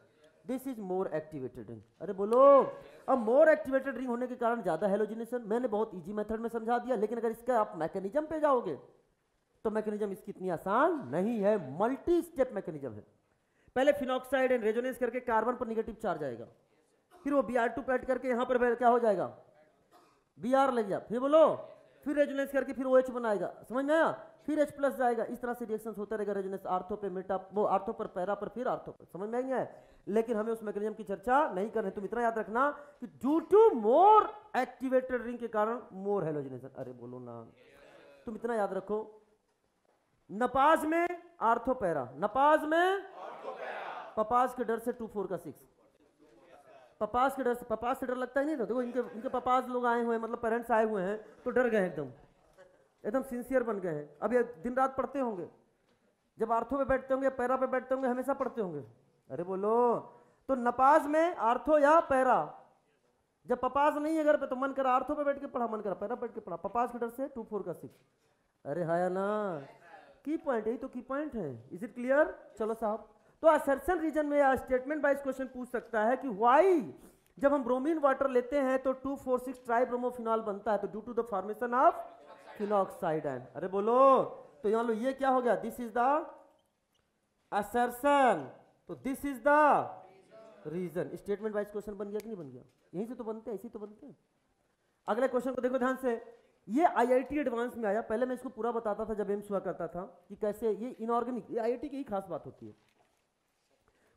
This is more activated ring. अरे बोलो अब मोर एक्टिवेटेड रिंग होने के कारण ज्यादा हेलोजिनेशन। मैंने बहुत इजी मेथड में समझा दिया, लेकिन अगर इसका आप मैकेनिज्म पे जाओगे तो मैकेनिज्म इसकी इतनी आसान नहीं है, मल्टी स्टेप मैकेनिज्म है। पहले फिनॉक्साइड एंड रेजोनेंस करके कार्बन पर नेगेटिव चार्ज आएगा, फिर वो Br2 पे ऐड करके यहां पर क्या हो जाएगा? Br लग गया, फिर बोलो फिर रेजोनेंस करके फिर OH बनाएगा, समझ में आया? फिर H+ जाएगा। इस तरह से रिएक्शंस होता रहेगा। रेजोनेंस आर्थो पे मेटा, वो आर्थो पर पैरा पर, फिर आर्थो पर, समझ में आई है? लेकिन हमें उस मैकेनिज्म की चर्चा नहीं करनी। तुम इतना याद रखना कि due to more activated ring के कारण मोर हेलोजिनेशन। अरे बोलो ना, तुम इतना याद रखो, नपाज में आर्थो पैरा, नपाज में पपास के डर से 2-4 का 6, पपास के डर से, पपास से डर लगता ही नहीं ना। देखो इनके पपास लोग आए हुए हैं, मतलब पेरेंट्स आए हुए हैं तो डर गए, एकदम सिंसियर बन गए हैं। अब ये दिन रात पढ़ते होंगे, जब आर्थो पे बैठते होंगे, पैरा पे बैठते होंगे, हमेशा पढ़ते होंगे। अरे बोलो तो नपाज में आर्थो या पैरा, जब पपास नहीं है घर पे तो मन करा आर्थो पे बैठ के पढ़ा, मन करा पैरा बैठ के पढ़ा, पपास के डर से 2-4 का 6। अरे हाया ना, की पॉइंट है, तो की पॉइंट है। Is it clear? चलो साहब, तो असर्शन रीजन में या स्टेटमेंट वाइज क्वेश्चन पूछ सकता है कि व्हाई जब हम ब्रोमीन वाटर लेते हैं तो 2,4,6 ट्राइब्रोमोफिनॉल बनता है, तो due to the formation of phenoxide ion. अरे बोलो तो यहां लो ये क्या हो गया? दिस इज द असर्शन, तो this is the reason. Statement wise question बन गया कि नहीं बन गया? यहीं से तो बनते हैं, ऐसे तो बनते हैं। अगले क्वेश्चन को देखो ध्यान से। ये IIT एडवांस में आया, पहले मैं इसको पूरा बताता था जब एम्स हुआ करता था कि कैसे ये इनऑर्गेनिक, ये IIT की ही खास बात होती है।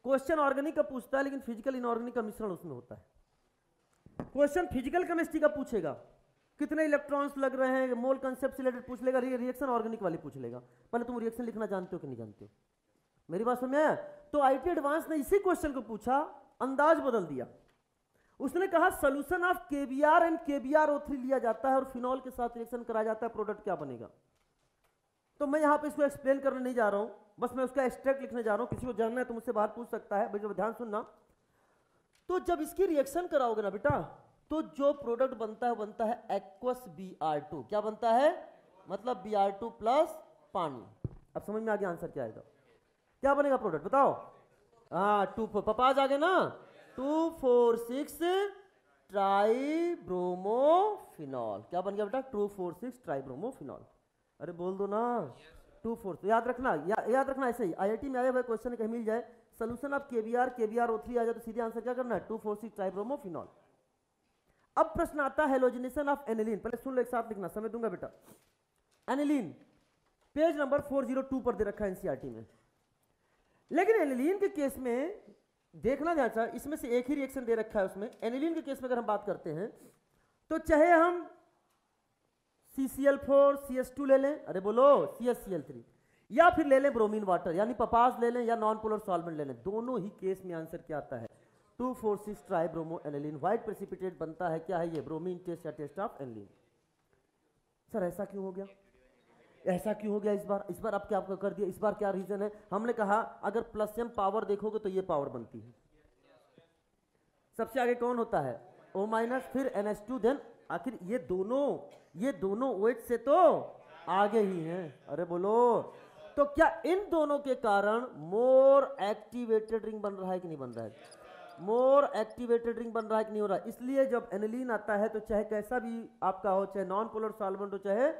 क्वेश्चन ऑर्गेनिक का पूछता है लेकिन फिजिकल इनऑर्गेनिक का मिश्रण उसमें होता है। क्वेश्चन फिजिकल केमिस्ट्री का पूछेगा, कितने इलेक्ट्रॉन्स लग रहे हैं, मोल कंसेप्ट से रिलेटेड पूछ लेगा, रिएक्शन ऑर्गेनिक वाली पूछ लेगा। पहले तुम रिएक्शन लिखना जानते हो कि नहीं जानते हो? मेरी बात समझ में आया? तो IIT एडवांस ने इसी क्वेश्चन को पूछा, अंदाज बदल दिया। उसने कहा solution of KBr and KBrO3 लिया जाता है और फिनॉल के साथ रिएक्शन कराया जाता है, प्रोडक्ट क्या बनेगा? तो मैं यहां पे इसको एक्सप्लेन करने नहीं जा रहा हूं, बस मैं उसका एक्सट्रैक्ट लिखने जा रहा हूं। किसी को जानना है तो मुझसे बाहर पूछ सकता है, भाई ध्यान सुनना। तो जब इसकी रिएक्शन कराओगे ना बेटा, तो जो प्रोडक्ट बनता है एक्वस Br2। क्या बनता है? मतलब Br2 प्लस पानी। अब समझ में आ गया आंसर क्या आएगा? क्या बनेगा प्रोडक्ट बताओ? हाँ 2-4 पपास आ गए ना, 2,4,6 ट्राइब्रोमोफिनॉल। क्या बन गया बेटा? 2,4,6 ट्राइब्रोमोफिनॉल। अरे बोल दो ना 2,4। तो याद रखना, याद रखना ऐसे ही IIT में आए हुए क्वेश्चन कहीं मिल जाए, सोल्यूशन ऑफ KBrO3 आ जाए तो सीधे आंसर क्या करना है? 2,4,6 ट्राइब्रोमोफिनॉल। अब प्रश्न आता है हेलोजिनेशन ऑफ एनिलीन। पहले सुन लो, एक साथ लिखना, समय दूंगा बेटा। एनिलीन पेज नंबर 402 पर दे रखा है NCERT में। लेकिन एनिलीन के केस में देखना ध्यान से, इसमें से एक ही रिएक्शन दे रखा है उसमें। एनिलीन के केस में अगर हम बात करते हैं तो चाहे हम CCl4 CH2 ले लें, अरे बोलो CHCl3, या फिर ले लें ब्रोमीन वाटर यानी पपास ले लें या नॉन पोलर सॉल्वेंट ले लें, दोनों ही केस में आंसर क्या आता है? 2,4,6 ट्राइब्रोमो एनिलीन। व्हाइट प्रेसिपिटेट बनता है। क्या है ये? ब्रोमीन टेस्ट या टेस्ट ऑफ एनिलीन। सर ऐसा क्यों हो गया? ऐसा क्यों हो गया इस बार आप क्या आपको कर दिया? इस बार क्या रीजन है? हमने कहा अगर प्लस M पावर देखोगे तो ये पावर बनती है। सबसे आगे कौन होता है? O-, फिर NH2, देन आखिर ये दोनों OH से तो आगे ही हैं। अरे बोलो तो क्या इन दोनों के कारण मोर एक्टिवेटेड रिंग बन रहा है कि नहीं बन रहा है? मोर एक्टिवेटेड रिंग बन रहा है कि नहीं हो रहा है? इसलिए जब एनिलीन आता है तो चाहे कैसा भी आपका हो, चाहे नॉन पोलर सॉल्वेंट हो चाहे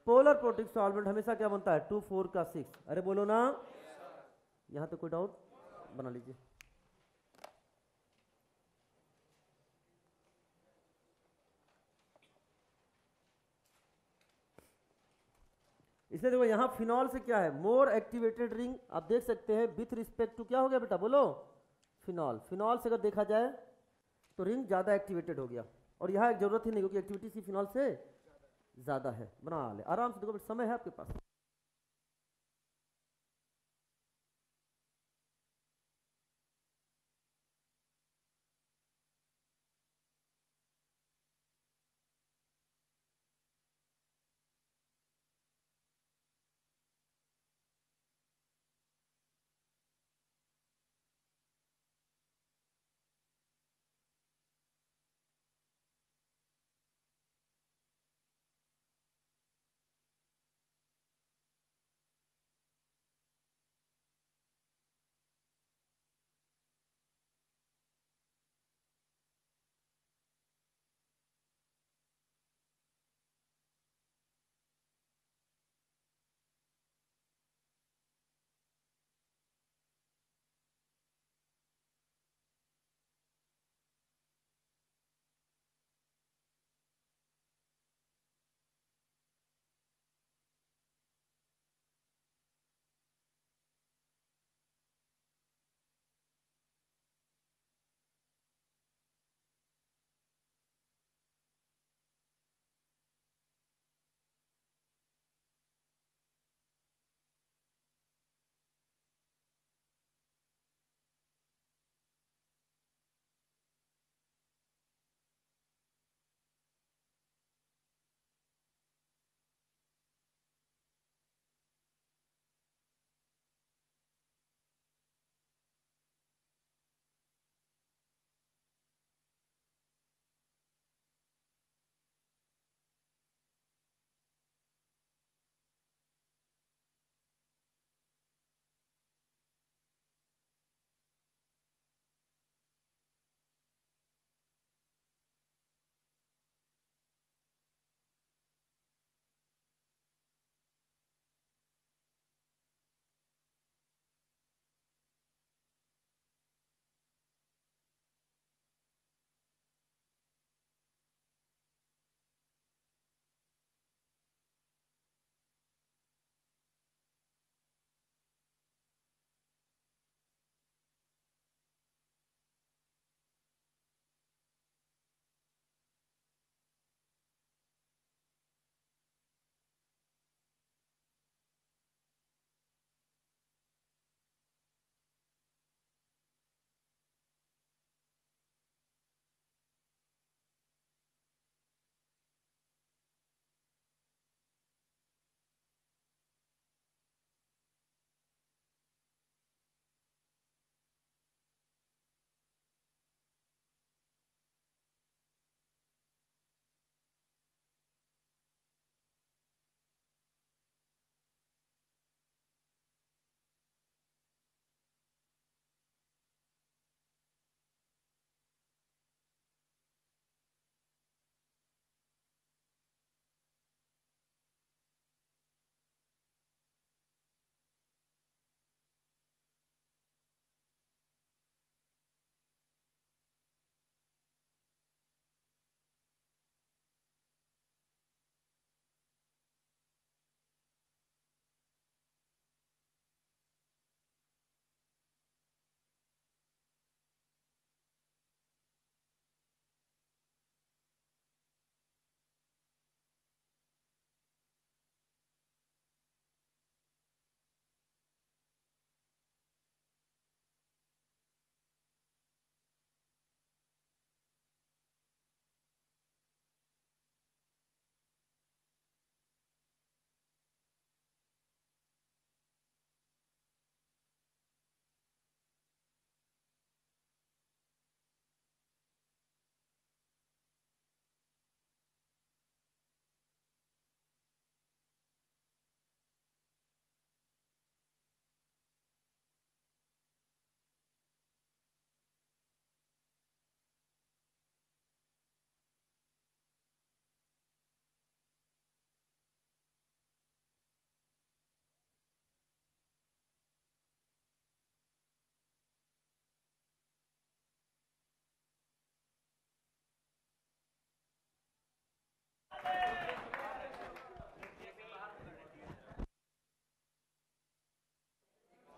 पोलर प्रोटिक सॉल्वेंट हमेशा क्या बनता है 2 4 का 6। अरे बोलो ना, यहां तो कोई डाउट बना लीजिए। इसलिए देखो यहां फिनॉल से क्या है, मोर एक्टिवेटेड रिंग आप देख सकते हैं विथ रिस्पेक्ट टू क्या हो गया बेटा बोलो, फिनॉल। फिनॉल से अगर देखा जाए तो रिंग ज्यादा एक्टिवेटेड हो गया, और यहां एक जरूरत ही नहीं क्योंकि एक्टिविटी सी फिनॉल से ज्यादा है। बना ले आराम से, देखो समय है आपके पास।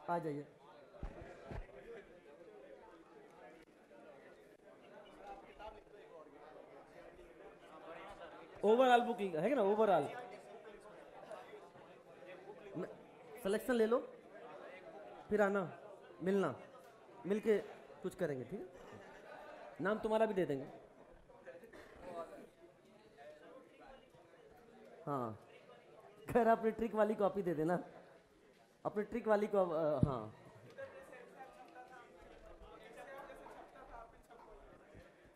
आ जाइए। ओवरऑल बुक है ना, ओवरऑल सिलेक्शन ले लो, फिर आना मिलना, मिलके कुछ करेंगे, ठीक है। नाम तुम्हारा भी दे देंगे। हाँ, खैर अपनी ट्रिक वाली कॉपी दे देना, अपनी ट्रिक वाली को। हाँ,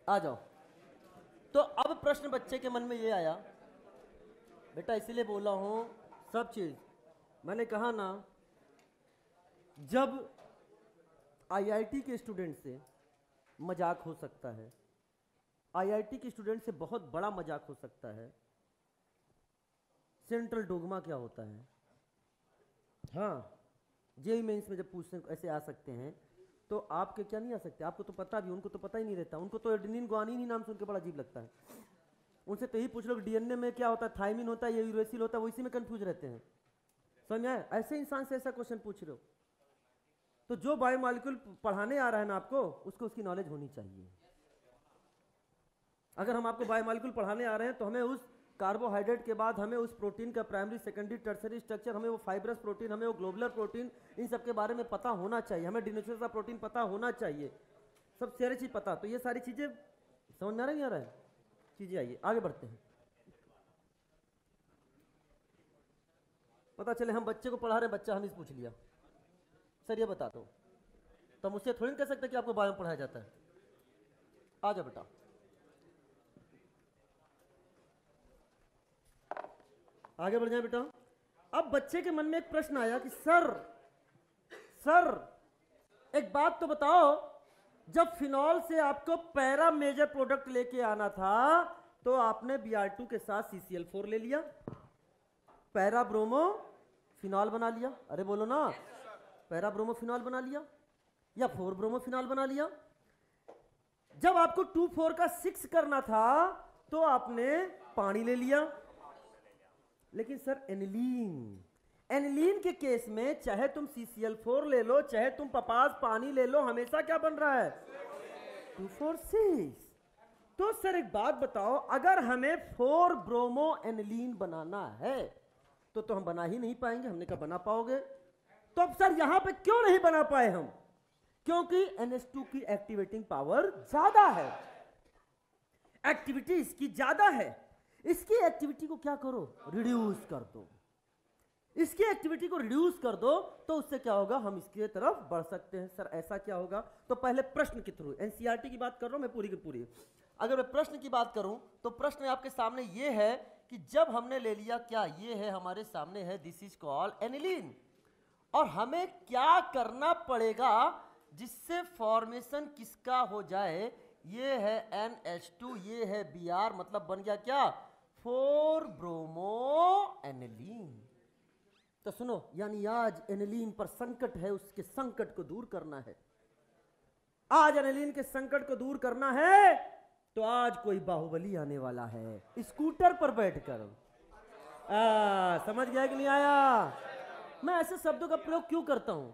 आ जाओ। तो अब प्रश्न बच्चे के मन में ये आया, बेटा इसीलिए बोला हूं सब चीज, मैंने कहा ना, जब आईआईटी के स्टूडेंट से मजाक हो सकता है, आईआईटी के स्टूडेंट से बहुत बड़ा मजाक हो सकता है, सेंट्रल डोगमा क्या होता है। हाँ, जेईई मेंस में जब पूछने ऐसे आ सकते हैं, तो आपके क्या नहीं आ सकते, आपको तो पता भी, उनको तो पता ही नहीं रहता, उनको तो एडेनिन ग्वानिन ही नाम सुन के बड़ा अजीब लगता है। उनसे तो यही पूछ लो कि डीएनए में क्या होता है, थायमिन होता है या यूरेसिल होता है, वो इसी में कंफ्यूज रहते हैं। समझ आए? ऐसे इंसान से ऐसा क्वेश्चन पूछ रहे हो, तो जो बायोमॉलिक्यूल पढ़ाने आ रहा है ना आपको, उसको उसकी नॉलेज होनी चाहिए। अगर हम आपको बायोमॉलिक्यूल पढ़ाने आ रहे हैं, तो हमें उस कार्बोहाइड्रेट के बाद हमें उस प्रोटीन का प्राइमरी सेकेंडरी टर्सरी स्ट्रक्चर, हमें वो फाइब्रस प्रोटीन, हमें वो ग्लोबुलर प्रोटीन, इन सब के बारे में पता होना चाहिए, हमें डिनोचर का प्रोटीन पता होना चाहिए, सब सारी चीज पता। तो ये सारी चीजें समझ में आ रहा है, नहीं आ रहा है? चीजें आइए आगे बढ़ते हैं। पता चले हम बच्चे को पढ़ा रहे, बच्चा हमें पूछ लिया, सर ये बता दो, तो मुझसे थोड़ी कह सकते कि आपको बायो पढ़ाया जाता है। आ जाओ बेटा, आगे बढ़ जाए बेटा। अब बच्चे के मन में एक प्रश्न आया कि सर एक बात तो बताओ, जब फिनॉल से आपको पैरा मेजर प्रोडक्ट लेके आना था, तो आपने Br2 के साथ CCl4 ले लिया, पैरा ब्रोमो फिनॉल बना लिया, अरे बोलो ना, पैरा ब्रोमो फिनॉल बना लिया या 4 ब्रोमो फिनॉल बना लिया। जब आपको 2,4 का 6 करना था, तो आपने पानी ले लिया। लेकिन सर एनिलीन के केस में चाहे तुम CCl4 ले लो, चाहे तुम पपास पानी ले लो, हमेशा क्या बन रहा है? 2,4,6। तो सर एक बात बताओ, अगर हमें 4 ब्रोमो एनिलीन बनाना है, तो हम बना ही नहीं पाएंगे। हमने कहा बना पाओगे, तो अब सर यहां पे क्यों नहीं बना पाए हम? क्योंकि NH2 की एक्टिवेटिंग पावर ज्यादा है, एक्टिविटी इसकी ज्यादा है। इसकी एक्टिविटी को क्या करो? रिड्यूस कर दो। इसकी एक्टिविटी को रिड्यूस कर दो, तो उससे क्या होगा? हम इसकी तरफ बढ़ सकते हैं। सर ऐसा क्या होगा? तो पहले प्रश्न के थ्रू, एनसीईआरटी की बात कर रहा हूं मैं पूरी की पूरी। अगर मैं प्रश्न की बात करूं, तो प्रश्न आपके सामने ये है कि जब हमने ले लिया, क्या ये है हमारे सामने है, दिस इज कॉल्ड एनिलीन, और हमें क्या करना पड़ेगा जिससे फॉर्मेशन किसका हो जाए? ये है NH2, ये है Br, मतलब बन गया क्या? 4 ब्रोमो एनिलीन। तो सुनो, यानी आज एनिलीन पर संकट है, उसके संकट को दूर करना है। आज एनिलीन के संकट को दूर करना है, तो आज कोई बाहुबली आने वाला है स्कूटर पर बैठकर। समझ गया कि नहीं आया? मैं ऐसे शब्दों का प्रयोग क्यों करता हूं?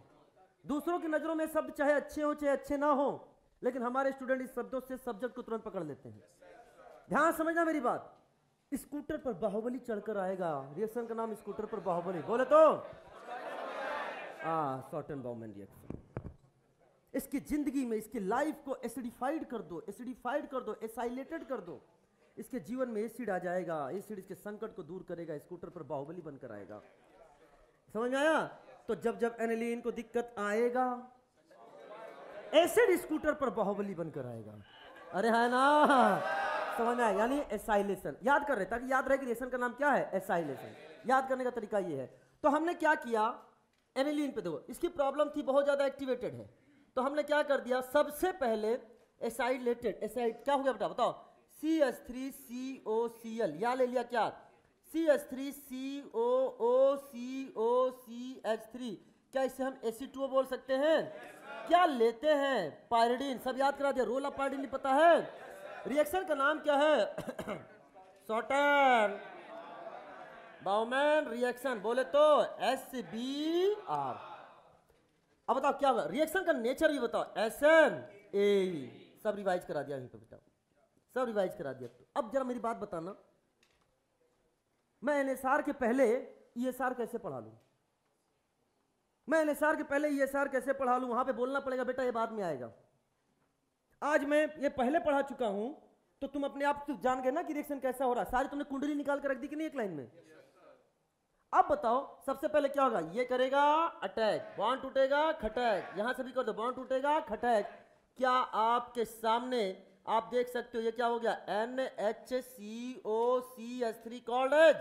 दूसरों की नजरों में शब्द चाहे अच्छे हो चाहे अच्छे ना हो, लेकिन हमारे स्टूडेंट इस शब्दों से सब्जेक्ट को तुरंत पकड़ लेते हैं। ध्यान समझना मेरी बात। स्कूटर पर बाहुबली चढ़कर आएगा, रिएक्शन का नाम स्कूटर पर बाहुबली, बोले तो शॉर्टन-बाउमैन रिएक्शन। इसकी जिंदगी में, इसकी लाइफ को एसिडिफाइड कर दो, एसाइलेटेड कर दो। इसके जीवन में एसिड आ जाएगा, एसिड इसके संकट को दूर करेगा, स्कूटर पर बाहुबली बनकर आएगा। समझ में आया? तो जब जब एनिलीन को दिक्कत आएगा, एसिड स्कूटर पर बाहुबली बनकर आएगा। अरे है ना? समझ आया? यानी एसाइलेशन। याद कर रहे, ताकि याद रहे कि रिएक्शन का नाम क्या है, एसाइलेशन। याद करने का तरीका ये है। तो हमने क्या किया, एनिलीन पे देखो, इसकी प्रॉब्लम थी बहुत ज्यादा एक्टिवेटेड है, तो हमने क्या कर दिया, सबसे पहले एसाइलेटेड, एसाइड क्या हो गया बेटा बताओ, CH3COCl, यहां ले लिया क्या, CH3COOCOCH3। क्या इसे हम Ac2O बोल सकते हैं? क्या लेते हैं? पायरिडीन। सब याद करा दिया, रोल ऑफ पायरिडीन नहीं पता है? रिएक्शन का नाम क्या है? शॉर्टन-बाउमैन रिएक्शन, बोले तो SBr। अब बताओ क्या होगा, रिएक्शन का नेचर भी बताओ, SN सब रिवाइज करा दिया यहीं पे बेटा, सब रिवाइज करा दिया। तो अब जरा मेरी बात बताना, मैं NSR के पहले ESR कैसे पढ़ा लूं, मैं NSR के पहले ESR कैसे पढ़ा लूं, वहां पे बोलना पड़ेगा बेटा, ये बाद में आएगा। आज मैं ये पहले पढ़ा चुका हूं, तो तुम अपने आप जान गए ना कि रिएक्शन कैसा हो रहा है। सारी तुमने कुंडली निकाल कर रख दी कि नहीं एक लाइन में। अब बताओ सबसे पहले क्या होगा, ये करेगा अटैक, बॉन्ड टूटेगा खटैक, यहां से भी कर दो बॉन्ड टूटेगा खटैक। क्या आपके सामने आप देख सकते हो ये क्या हो गया, NHCOCH3 कॉल्ड एज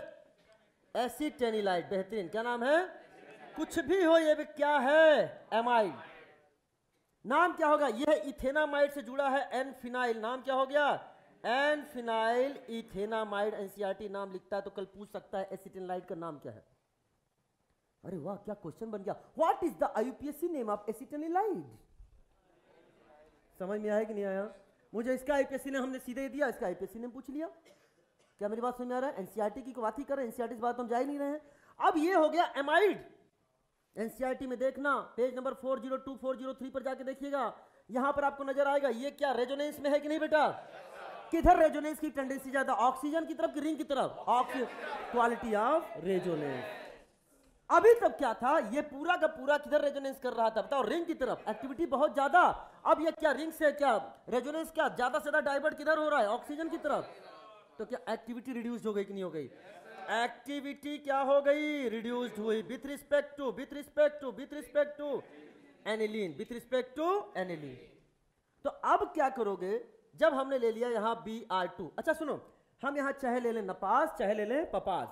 एसिटेनिलाइट। बेहतरीन, क्या नाम है, कुछ भी हो ये भी क्या है, एमाइड। नाम क्या होगा, यह इथेनामाइड से जुड़ा है, एन फिनाइल। नाम क्या हो गया, एन फिनाइल इथेनामाइड। एनसीईआरटी नाम लिखता है तो कल पूछ सकता है एसिटेनिलाइट का नाम क्या है। अरे वाह, क्या क्वेश्चन बन गया, what is the IUPAC name of acetanilide. समझ में आया कि नहीं आया, मुझे इसका आईयूपीएससी ने हमने सीधे दिया, इसका आईयूपीएससी ने पूछ लिया। क्या मेरी बात समझ में आ रहा है, एनसीईआरटी की बात ही कर रहे हैं, एनसीईआरटी से बात हम जा ही नहीं रहे हैं। अब ये हो गया एमाइड। एनसीईआरटी में देखना पेज नंबर 402 403 पर जाके देखिएगा, यहां पर आपको नजर आएगा ये क्या रेजोनेंस में है कि नहीं बेटा। किधर रेजोनेंस की टेंडेंसी ज्यादा, ऑक्सीजन की तरफ कि रिंग की तरफ, ऑक्सीजन, क्वालिटी ऑफ रेजोनेंस। अभी तक क्या था, ये पूरा का पूरा किधर रेजोनेंस कर रहा था बताओ, रिंग की तरफ, एक्टिविटी बहुत ज्यादा। अब ये क्या रिंग से क्या रेजोनेंस क्या ज्यादा से ज्यादा डाइवर्ट किधर हो रहा है, ऑक्सीजन की तरफ। तो क्या एक्टिविटी रिड्यूस हो गई कि नहीं हो गई, एक्टिविटी क्या हो गई, रिड्यूस्ड हुई with respect to aniline, with respect to aniline. तो अब क्या करोगे, जब हमने ले लिया यहां Br2, अच्छा सुनो, हम यहां चाहे ले लें नपास चाहे ले लें पपास,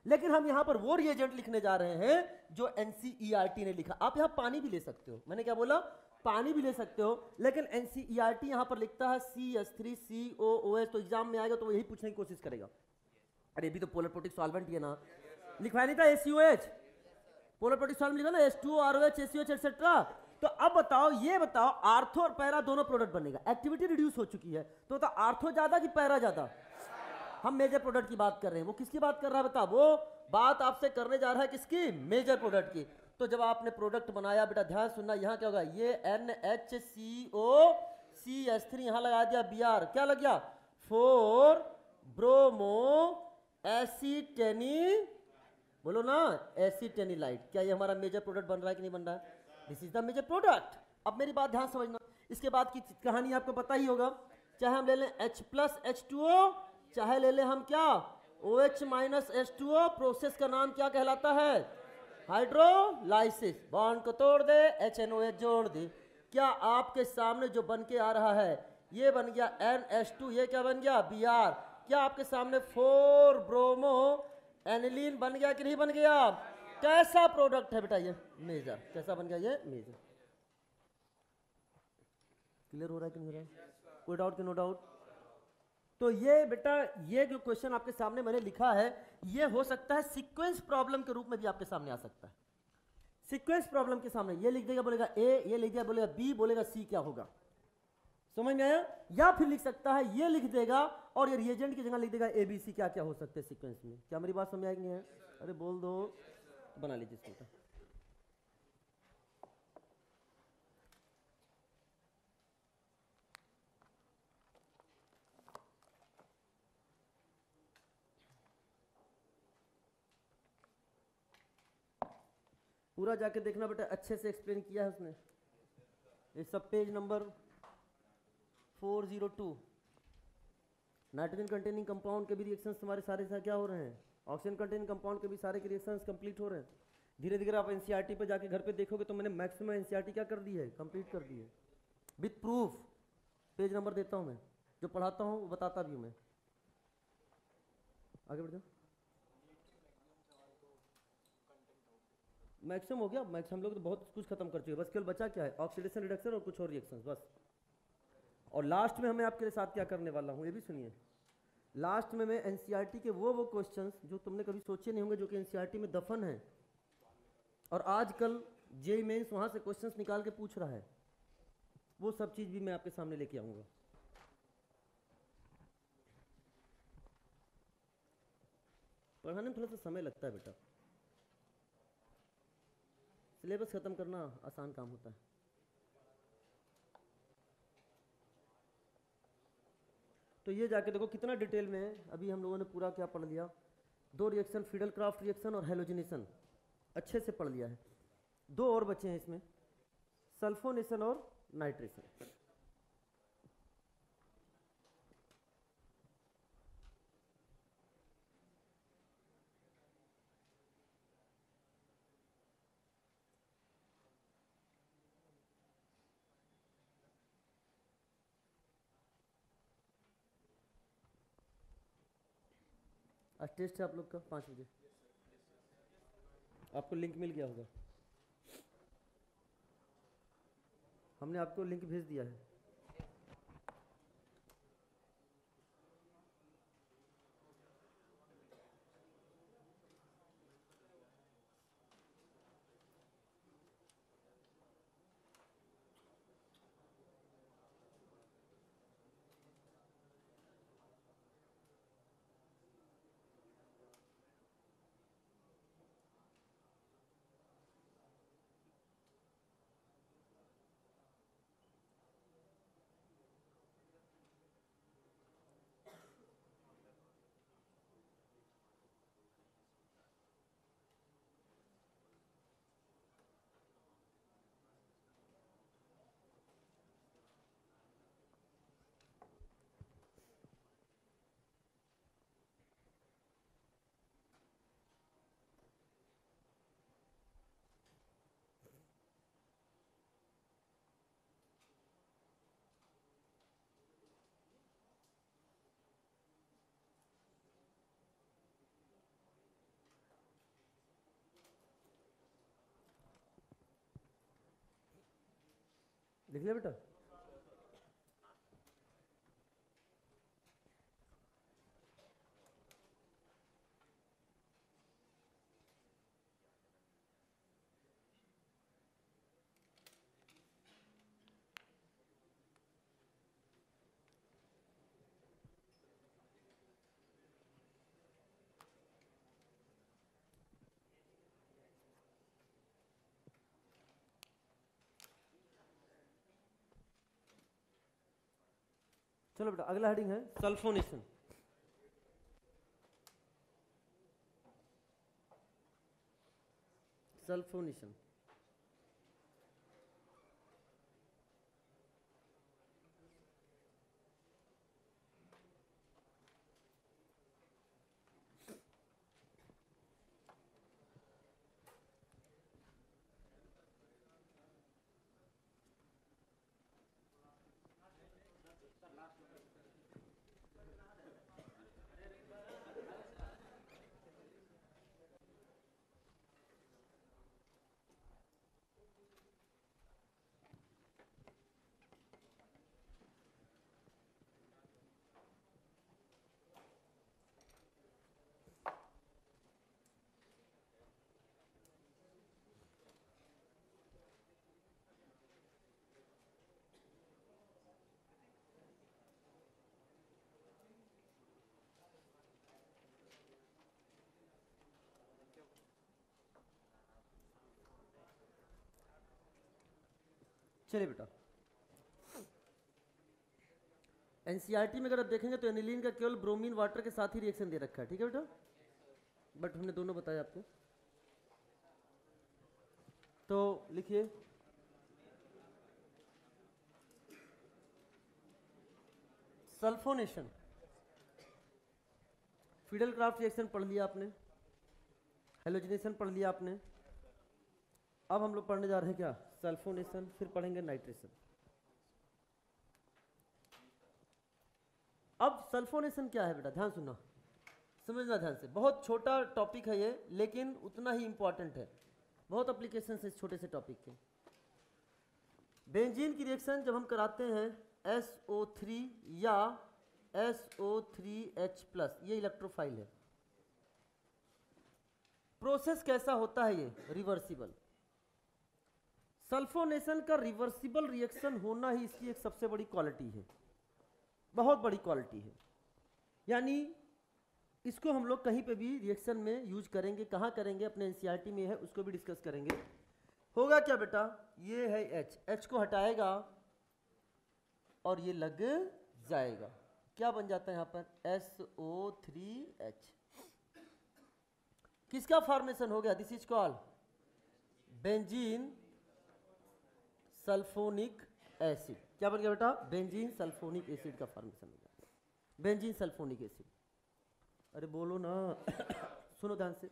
लेकिन हम यहां पर वो रिएजेंट लिखने जा रहे हैं जो एनसीईआरटी ने लिखा। आप यहां पानी भी ले सकते हो, मैंने क्या बोला, पानी भी ले सकते हो, लेकिन एनसीईआरटी यहां पर लिखता है CH3COOH, तो एग्जाम में आएगा तो यही पूछने की कोशिश करेगा, अरे भी तो पोलर प्रोटिक सॉल्वेंट ही है ना, लिखवाया नहीं था ACOH, पोलर प्रोटिक सॉल्वेंट लिखा ना H2OROH ACOH एक्सेट्रा। तो अब बताओ, ये बताओ आर्थो और पैरा दोनों प्रोडक्ट बनेगा, एक्टिविटी रिड्यूस हो चुकी है, तो आर्थो ज्यादा कि पैरा ज्यादा। हम मेजर प्रोडक्ट की बात कर रहे हैं, वो किसकी बात कर रहा है बता, वो बात आपसे करने जा रहा है किसकी, मेजर प्रोडक्ट की। तो जब आपने प्रोडक्ट बनाया बेटा ध्यान सुनना, यहां क्या होगा, ये NHCOCH3 यहां लगा दिया Br, क्या लग गया 4 ब्रोमो एसिटेनी, बोलो ना एसिटेनिलाइट। क्या ये हमारा मेजर प्रोडक्ट बन रहा है कि नहीं बन रहा है, this is the major product. अब मेरी बात ध्यान समझना, इसके बाद की कहानी आपको पता ही होगा, चाहे हम ले लें H+H2O, चाहे ले लें हम क्या OH-H2O, प्रोसेस का नाम क्या कहलाता है, हाइड्रोलाइसिस। बॉन्ड को तोड़ दे, HNOH जोड़ दे। क्या आपके सामने जो बन के आ रहा है, ये बन गया NH2, ये क्या बन गया Br। क्या आपके सामने 4 ब्रोमो एनिलीन बन गया कि नहीं बन गया, कैसा प्रोडक्ट है बेटा ये, मेजर। कैसा बन गया ये, मेजर। क्लियर हो रहा है कि नहीं हो रहा है, कोई डाउट कि नो डाउट। तो ये बेटा, ये जो क्वेश्चन आपके सामने मैंने लिखा है, ये हो सकता है सीक्वेंस प्रॉब्लम के रूप में भी आपके सामने आ सकता है। सीक्वेंस प्रॉब्लम के सामने ये लिख देगा, बोलेगा ए, ये लिख दिया बोलेगा बी, बोलेगा सी, क्या होगा, समझ में आया। या फिर लिख सकता है ये लिख देगा और ये रिएजेंट की जगह लिख देगा ABC, क्या क्या हो सकते हैं सीक्वेंस में। क्या मेरी बात समझ आएगी है, अरे बोल दो, बना लीजिए इसको। पूरा जाके देखना बेटा, अच्छे से एक्सप्लेन किया है उसने, ये सब page number 402। Nitrogen containing compound के भी रिएक्शंस तुम्हारे सारे क्या हो रहे हैं, ऑक्सीजन कंटेनिंग कंपाउंड के भी सारे के रिएक्शंस कंप्लीट हो रहे हैं। धीरे धीरे आप एनसीईआरटी पे जाके घर पे देखोगे तो मैंने मैक्सिमम एनसीईआरटी क्या कर दी है, कंप्लीट कर दी है विथ प्रूफ। पेज नंबर देता हूं मैं, जो पढ़ाता हूं वो बताता भी हूं मैं। आगे बढ़ जाओ। मैक्सिमम हो गया, मैक्सिमम हम लोग तो बहुत कुछ खत्म कर चुके हैं, बस केवल बचा क्या है, ऑक्सीडेशन रिडक्शन और कुछ और रिएक्शंस बस। और लास्ट में हमें आपके साथ क्या करने वाला हूं, ये भी सुनिए। लास्ट में मैं एनसीईआरटी के वो क्वेश्चंस जो तुमने कभी सोचे नहीं होंगे, जो कि एनसीईआरटी में दफन है, और आजकल जेईई मेंस वहां से क्वेश्चंस निकाल के पूछ रहा है, वो सब चीज भी मैं आपके सामने लेके आऊंगा। पढ़ाने में थोड़ा सा समय लगता है बेटा, सिलेबस खत्म करना आसान काम होता है। तो ये जाके देखो कितना डिटेल में है। अभी हम लोगों ने पूरा क्या पढ़ लिया, 2 रिएक्शन, फिडेलक्राफ्ट रिएक्शन और हेलोजिनेशन अच्छे से पढ़ लिया है। 2 और बचे हैं इसमें, सल्फोनेशन और नाइट्रेशन। आज टेस्ट है आप लोग का 5 बजे, आपको लिंक मिल गया होगा, हमने आपको लिंक भेज दिया है। लिख लिया बेटा? चलो बेटा, अगला हेडिंग है सल्फोनेशन। सल्फोनेशन चलिए बेटा, एनसीईआरटी में अगर आप देखेंगे तो एनिलीन का केवल ब्रोमीन वाटर के साथ ही रिएक्शन दे रखा है, ठीक है बेटा, बट हमने दोनों बताया आपको। तो लिखिए सल्फोनेशन, फिडेलक्राफ्ट रिएक्शन पढ़ लिया आपने, हेलोजिनेशन पढ़ लिया आपने। अब हम लोग पढ़ने जा रहे हैं क्या, सल्फोनेशन, फिर पढ़ेंगे नाइट्रेशन। अब सल्फोनेशन क्या है बेटा, ध्यान सुनना, समझना ध्यान से, बहुत छोटा टॉपिक है ये, लेकिन उतना ही इंपॉर्टेंट है, बहुत एप्लीकेशन है इस छोटे से टॉपिक के। बेंजीन की रिएक्शन जब हम कराते हैं SO3 या SO3H+, ये इलेक्ट्रोफाइल है। प्रोसेस कैसा होता है ये, रिवर्सिबल। सल्फोनेशन का रिवर्सिबल रिएक्शन होना ही इसकी एक सबसे बड़ी क्वालिटी है, बहुत बड़ी क्वालिटी है। यानी इसको हम लोग कहीं पे भी रिएक्शन में यूज करेंगे, कहाँ करेंगे, अपने एनसीईआरटी में है, उसको भी डिस्कस करेंगे होगा क्या बेटा, ये है H, H को हटाएगा और ये लग जाएगा, क्या बन जाता है यहां पर SO3H। किसका फॉर्मेशन हो गया, this is called benzene sulphonic acid. क्या बन गया बेटा, बेंजीन सल्फोनिक एसिड का फॉर्मेशन हो गया, बेंजीन सल्फोनिक एसिड। अरे बोलो ना सुनो ध्यान से।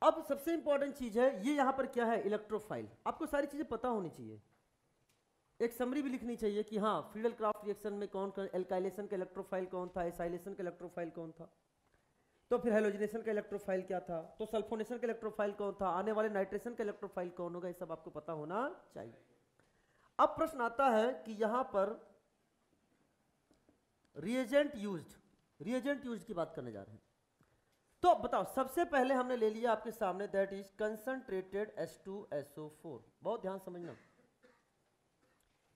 अब सबसे इंपॉर्टेंट चीज है ये यहां पर क्या है, इलेक्ट्रोफाइल। आपको सारी चीजें पता होनी चाहिए, एक समरी भी लिखनी चाहिए कि हाँ फ्रीडल क्राफ्ट रिएक्शन में कौन कौन, एल्काइलेशन का इलेक्ट्रोफाइल कौन था, एसाइलेशन का इलेक्ट्रोफाइल कौन था, तो फिर हेलोजिनेशन का इलेक्ट्रोफाइल क्या था, तो सल्फोनेशन का इलेक्ट्रोफाइल कौन था, आने वाले नाइट्रेशन का इलेक्ट्रोफाइल कौन होगा, ये सब आपको पता होना चाहिए। अब प्रश्न आता है कि यहां पर रिएजेंट यूज्ड की बात करने जा रहे हैं। तो बताओ, सबसे पहले हमने ले लिया आपके सामने, दैट इज कंसंट्रेटेड H2SO4। बहुत ध्यान समझना,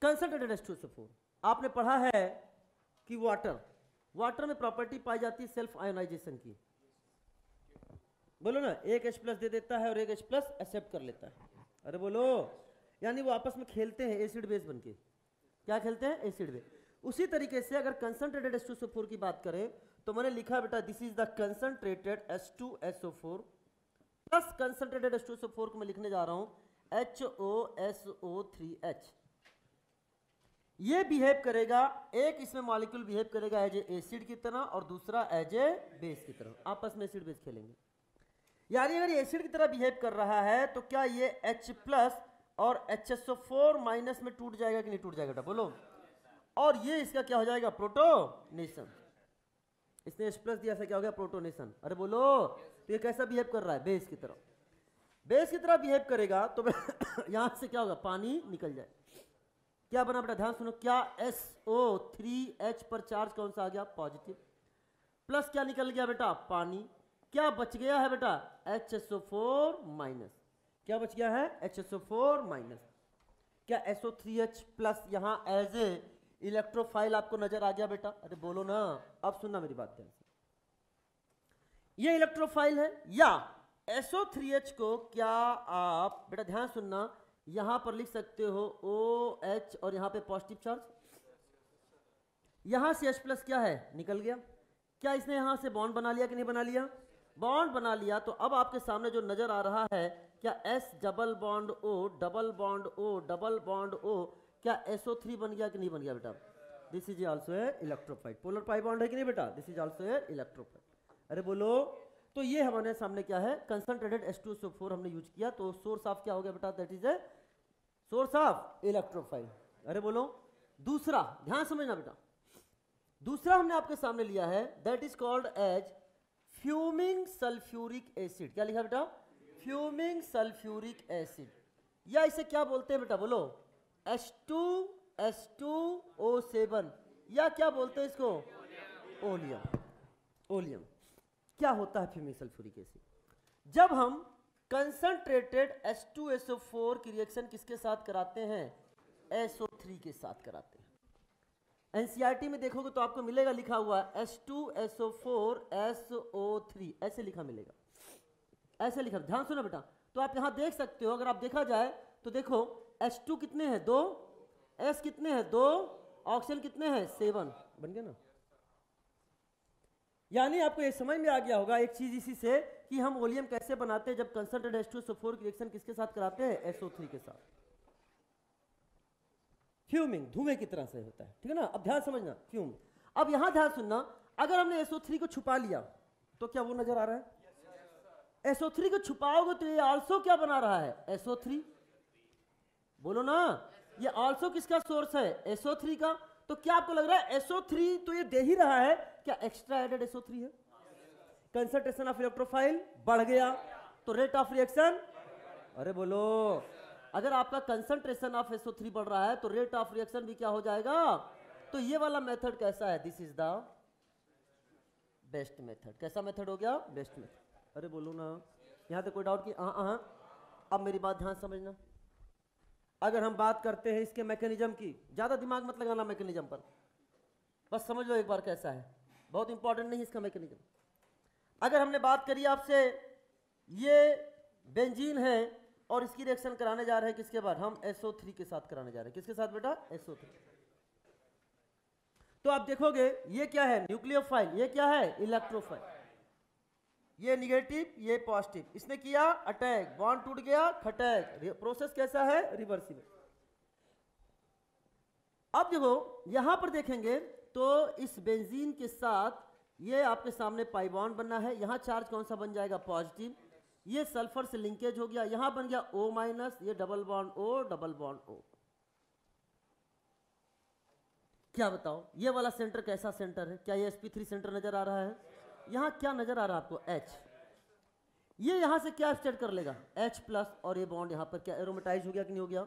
कंसंट्रेटेड H2SO4 आपने पढ़ा है कि वाटर में प्रॉपर्टी पाई जाती है सेल्फ आयोनाइजेशन की। बोलो ना, एक H+ दे देता है और एक H+ एक्सेप्ट कर लेता है। अरे बोलो, यानी वो आपस में खेलते हैं एसिड बेस बनके। क्या खेलते हैं, एसिड बेस। उसी तरीके से अगर कंसंट्रेटेड H2SO4 की बात करें तो मैंने लिखा बेटा, this is the concentrated H2SO4 plus concentrated H2SO4 को मैं लिखने जा रहा हूं HOSO3H। ये बिहेव करेगा, एक इसमें मॉलिक्यूल बिहेव करेगा एज ए एसिड की तरह और दूसरा एज ए बेस की तरह, आपस में एसिड बेस खेलेंगे। यानी अगर ये एसिड की तरह बिहेव कर रहा है तो क्या ये H+ और HSO4- में टूट जाएगा कि नहीं टूट जाएगा बेटा, बोलो। और ये इसका क्या हो जाएगा, प्रोटोनेशन। इसने H+ दिया, क्या हो गया, प्रोटोनेशन। अरे बोलो, तो ये कैसा बिहेव कर रहा है, बेस की तरह। बेस की तरह बिहेव करेगा तो यहां से क्या होगा, पानी निकल जाए। क्या बना बेटा, ध्यान सुनो, क्या SO3H पर चार्ज कौन सा आ गया, पॉजिटिव, प्लस क्या निकल गया बेटा, पानी। क्या बच गया है बेटा, HSO4-। क्या बच गया है, HSO4-। क्या SO3H प्लस यहां एज ए इलेक्ट्रोफाइल आपको नजर आ गया बेटा, अरे बोलो ना। अब सुनना मेरी बात ध्यान से, ये इलेक्ट्रोफाइल है, या SO3H को क्या आप बेटा ध्यान सुनना, यहां पर लिख सकते हो OH और यहां पे पॉजिटिव चार्ज, यहां से H+ क्या है, निकल गया। क्या इसने यहां से बॉन्ड बना लिया कि नहीं बना लिया, बॉन्ड बना लिया। तो अब आपके सामने जो नजर आ रहा है, क्या S double bond O double bond O double bond O, क्या SO3 बन गया कि नहीं बन गया बेटा, this is also a electrophile. Polar pi bond है कि नहीं बेटा, this is also a electrophile. अरे बोलो, तो ये हमारे सामने क्या है, कंसंट्रेटेड H2SO4 हमने यूज किया, तो सोर्स ऑफ क्या हो गया बेटा, that is a source of electrophile. अरे बोलो, दूसरा ध्यान समझना बेटा, दूसरा हमने आपके सामने लिया है, that is called as fuming sulphuric acid. क्या लिखा बेटा, फ्यूमिंग सल्फ्यूरिक एसिड, या इसे क्या बोलते हैं बेटा, बोलो, H2SO7, या क्या बोलते हैं इसको, ओलियम। क्या होता है फ्यूमिंग सल्फ्यूरिक एसिड, जब हम कंसंट्रेटेड H2SO4 की रिएक्शन किसके साथ कराते हैं, SO3 के साथ कराते हैं। एनसीईआरटी में देखोगे तो आपको मिलेगा लिखा हुआ H2SO4SO3, ऐसे लिखा मिलेगा, ऐसे लिखा। ध्यान सुनो बेटा, तो आप यहां देख सकते हो, अगर आप देखा जाए तो देखो H2 कितने हैं, 2, S कितने हैं, 2, ऑक्सीजन कितने हैं, 7, बन गया ना। यानी आपको ये समझ में आ गया होगा एक चीज इसी से कि हम ओलियम कैसे बनाते हैं जब कंसंट्रेटेड H2SO4 की रिएक्शन किसके साथ कराते हैं, SO3 के साथ। फ्यूमिंग धुएं की तरह से होता है, ठीक है ना। अब ध्यान समझना, फ्यूम। अब यहां ध्यान सुनना, अगर हमने SO3 को छुपा लिया तो क्या वो नजर आ रहा है, SO3 को छुपाओगे तो ये आल्सो क्या बना रहा है, SO3। बोलो ना, ये आल्सो किसका सोर्स है, SO3 का। तो क्या आपको लग रहा है SO3 तो ये दे ही रहा है, क्या एक्स्ट्रा एडेड SO3 है। कंसंट्रेशन ऑफ इलेक्ट्रोफाइल बढ़ गया तो रेट ऑफ रिएक्शन, अरे बोलो, अगर आपका कंसंट्रेशन ऑफ SO3 बढ़ रहा है तो रेट ऑफ रिएक्शन भी क्या हो जाएगा। तो ये वाला मेथड कैसा है, this is the best method. कैसा मेथड हो गया, बेस्ट मेथड। अरे बोलो ना, यहां तक कोई डाउट की, अब मेरी बात ध्यान समझना। अगर हम बात करते हैं इसके मैकेनिज्म की, ज्यादा दिमाग मत लगाना मैकेनिज्म पर, बस समझ लो एक बार कैसा है, बहुत इंपॉर्टेंट नहीं इसका मैकेनिज्म। अगर हमने बात करी आपसे ये बेंजीन है और इसकी रिएक्शन कराने जा रहे हैं किसके बाद, हम SO3 के साथ कराने जा रहे हैं। किसके साथ बेटा, SO3। तो आप देखोगे ये क्या है, न्यूक्लियोफाइल, ये क्या है, इलेक्ट्रोफाइल। ये निगेटिव, ये पॉजिटिव, इसने किया अटैक, बॉन्ड टूट गया, खटैक। प्रोसेस कैसा है, रिवर्सिबल। अब देखो यहां पर देखेंगे तो इस बेंजीन के साथ ये आपके सामने पाई बॉन्ड बनना है। यहां चार्ज कौन सा बन जाएगा, पॉजिटिव। ये सल्फर से लिंकेज हो गया, यहां बन गया O-, ये double bond O, double bond O। क्या बताओ ये वाला सेंटर कैसा सेंटर है, क्या ये sp3 सेंटर नजर आ रहा है। यहां क्या नजर आ रहा है आपको, H। ये यहां से क्या स्टेट कर लेगा, H+, और ये बॉन्ड यहां पर क्या एरोमेटाइज हो गया कि नहीं हो गया।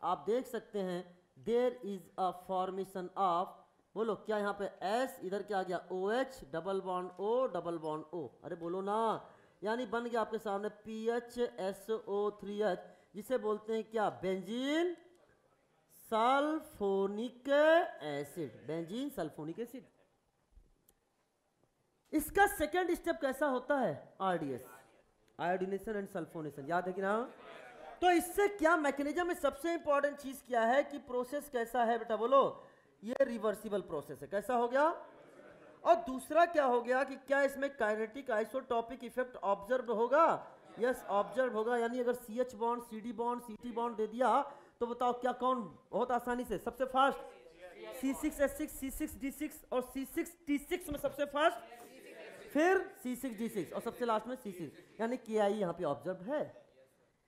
आप देख सकते हैं there is a formation of, बोलो क्या यहाँ पे S, इधर क्या आ गया OH, double bond O, double bond O। अरे बोलो ना, यानी बन गया आपके सामने PHSO3H, जिसे बोलते हैं क्या, benzene sulphonic acid, benzene sulphonic acid. इसका सेकेंड स्टेप कैसा होता है, RDS, आयोडीनेशन एंड सल्फोनेशन, याद है कि ना। तो इससे क्या मैकेनिज्म में सबसे इंपॉर्टेंट चीज क्या है कि प्रोसेस कैसा है बेटा, बोलो ये रिवर्सिबल प्रोसेस है। कैसा हो गया, और दूसरा क्या हो गया कि क्या इसमें काइनेटिक आइसोटॉपिक इफेक्ट ऑब्जर्व होगा, यस ऑब्जर्व होगा। यानी अगर CH bond, CD bond, CT bond दे दिया तो बताओ क्या कौन बहुत आसानी से सबसे फास्ट, C6H6, C6D6 और C6T6 में सबसे फास्ट, फिर C6D6 और सबसे लास्ट में C6, यानी KI यहाँ पे ऑब्जर्व है।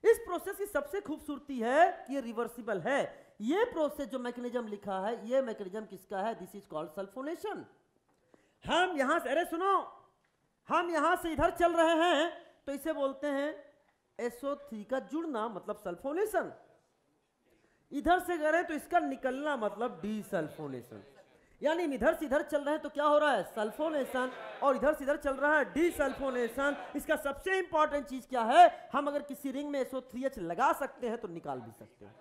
इस प्रोसेस की सबसे खूबसूरती है कि ये रिवर्सिबल है। ये प्रोसेस जो मैकेनिज्म लिखा है, ये मैकेनिज्म किसका है, दिस इज कॉल्ड सल्फोनेशन। हम यहां से, अरे सुनो, हम यहां से इधर चल रहे हैं तो इसे बोलते हैं SO3 का जुड़ना, मतलब सल्फोनेशन। इधर से करें तो इसका निकलना मतलब डीसल्फोनेशन। यानी हम इधर से इधर चल रहे हैं तो क्या हो रहा है, सल्फोनेशन, और इधर से इधर चल रहा है डीसल्फोनेशन। इसका सबसे इंपॉर्टेंट चीज क्या है, हम अगर किसी रिंग में SO3H लगा सकते हैं तो निकाल भी सकते हैं,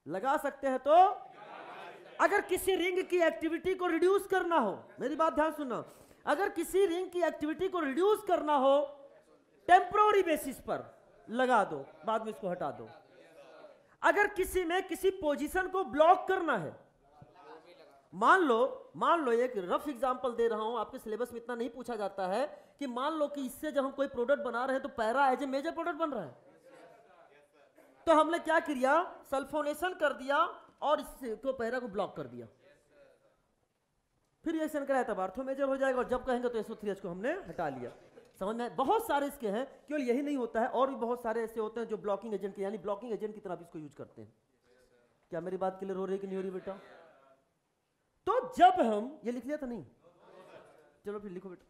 लगा सकते हैं तो। अगर किसी रिंग की एक्टिविटी को रिड्यूस करना हो, मेरी बात ध्यान सुनना, अगर किसी रिंग की एक्टिविटी को रिड्यूस करना हो टेम्पररी बेसिस पर लगा दो, बाद में इसको हटा दो। अगर किसी में किसी पोजीशन को ब्लॉक करना है, मान लो एक रफ एग्जांपल दे रहा हूं, आपके सिलेबस में इतना नहीं पूछा जाता है कि मान लो कि इससे जब हम कोई प्रोडक्ट बना रहे हैं तो para as a major product बन रहा है, तो हमने क्या किया, सल्फोनेशन कर दिया और इसको पैरा को ब्लॉक कर दिया, फिर रिएक्शन कराया तब आर्थो मेजर हो जाएगा, और जब कहेंगे तो SO3H को हमने हटा लिया। समझ में, बहुत सारे इसके हैं, केवल यही नहीं होता है, और भी बहुत सारे ऐसे होते हैं जो ब्लॉकिंग एजेंट के, यानी ब्लॉकिंग एजेंट की तरह भी इसको यूज करते हैं। क्या मेरी बात क्लियर हो रही है कि नहीं हो रही बेटा। तो जब हम, ये लिख लिया था नहीं, चलो फिर लिखो बेटा।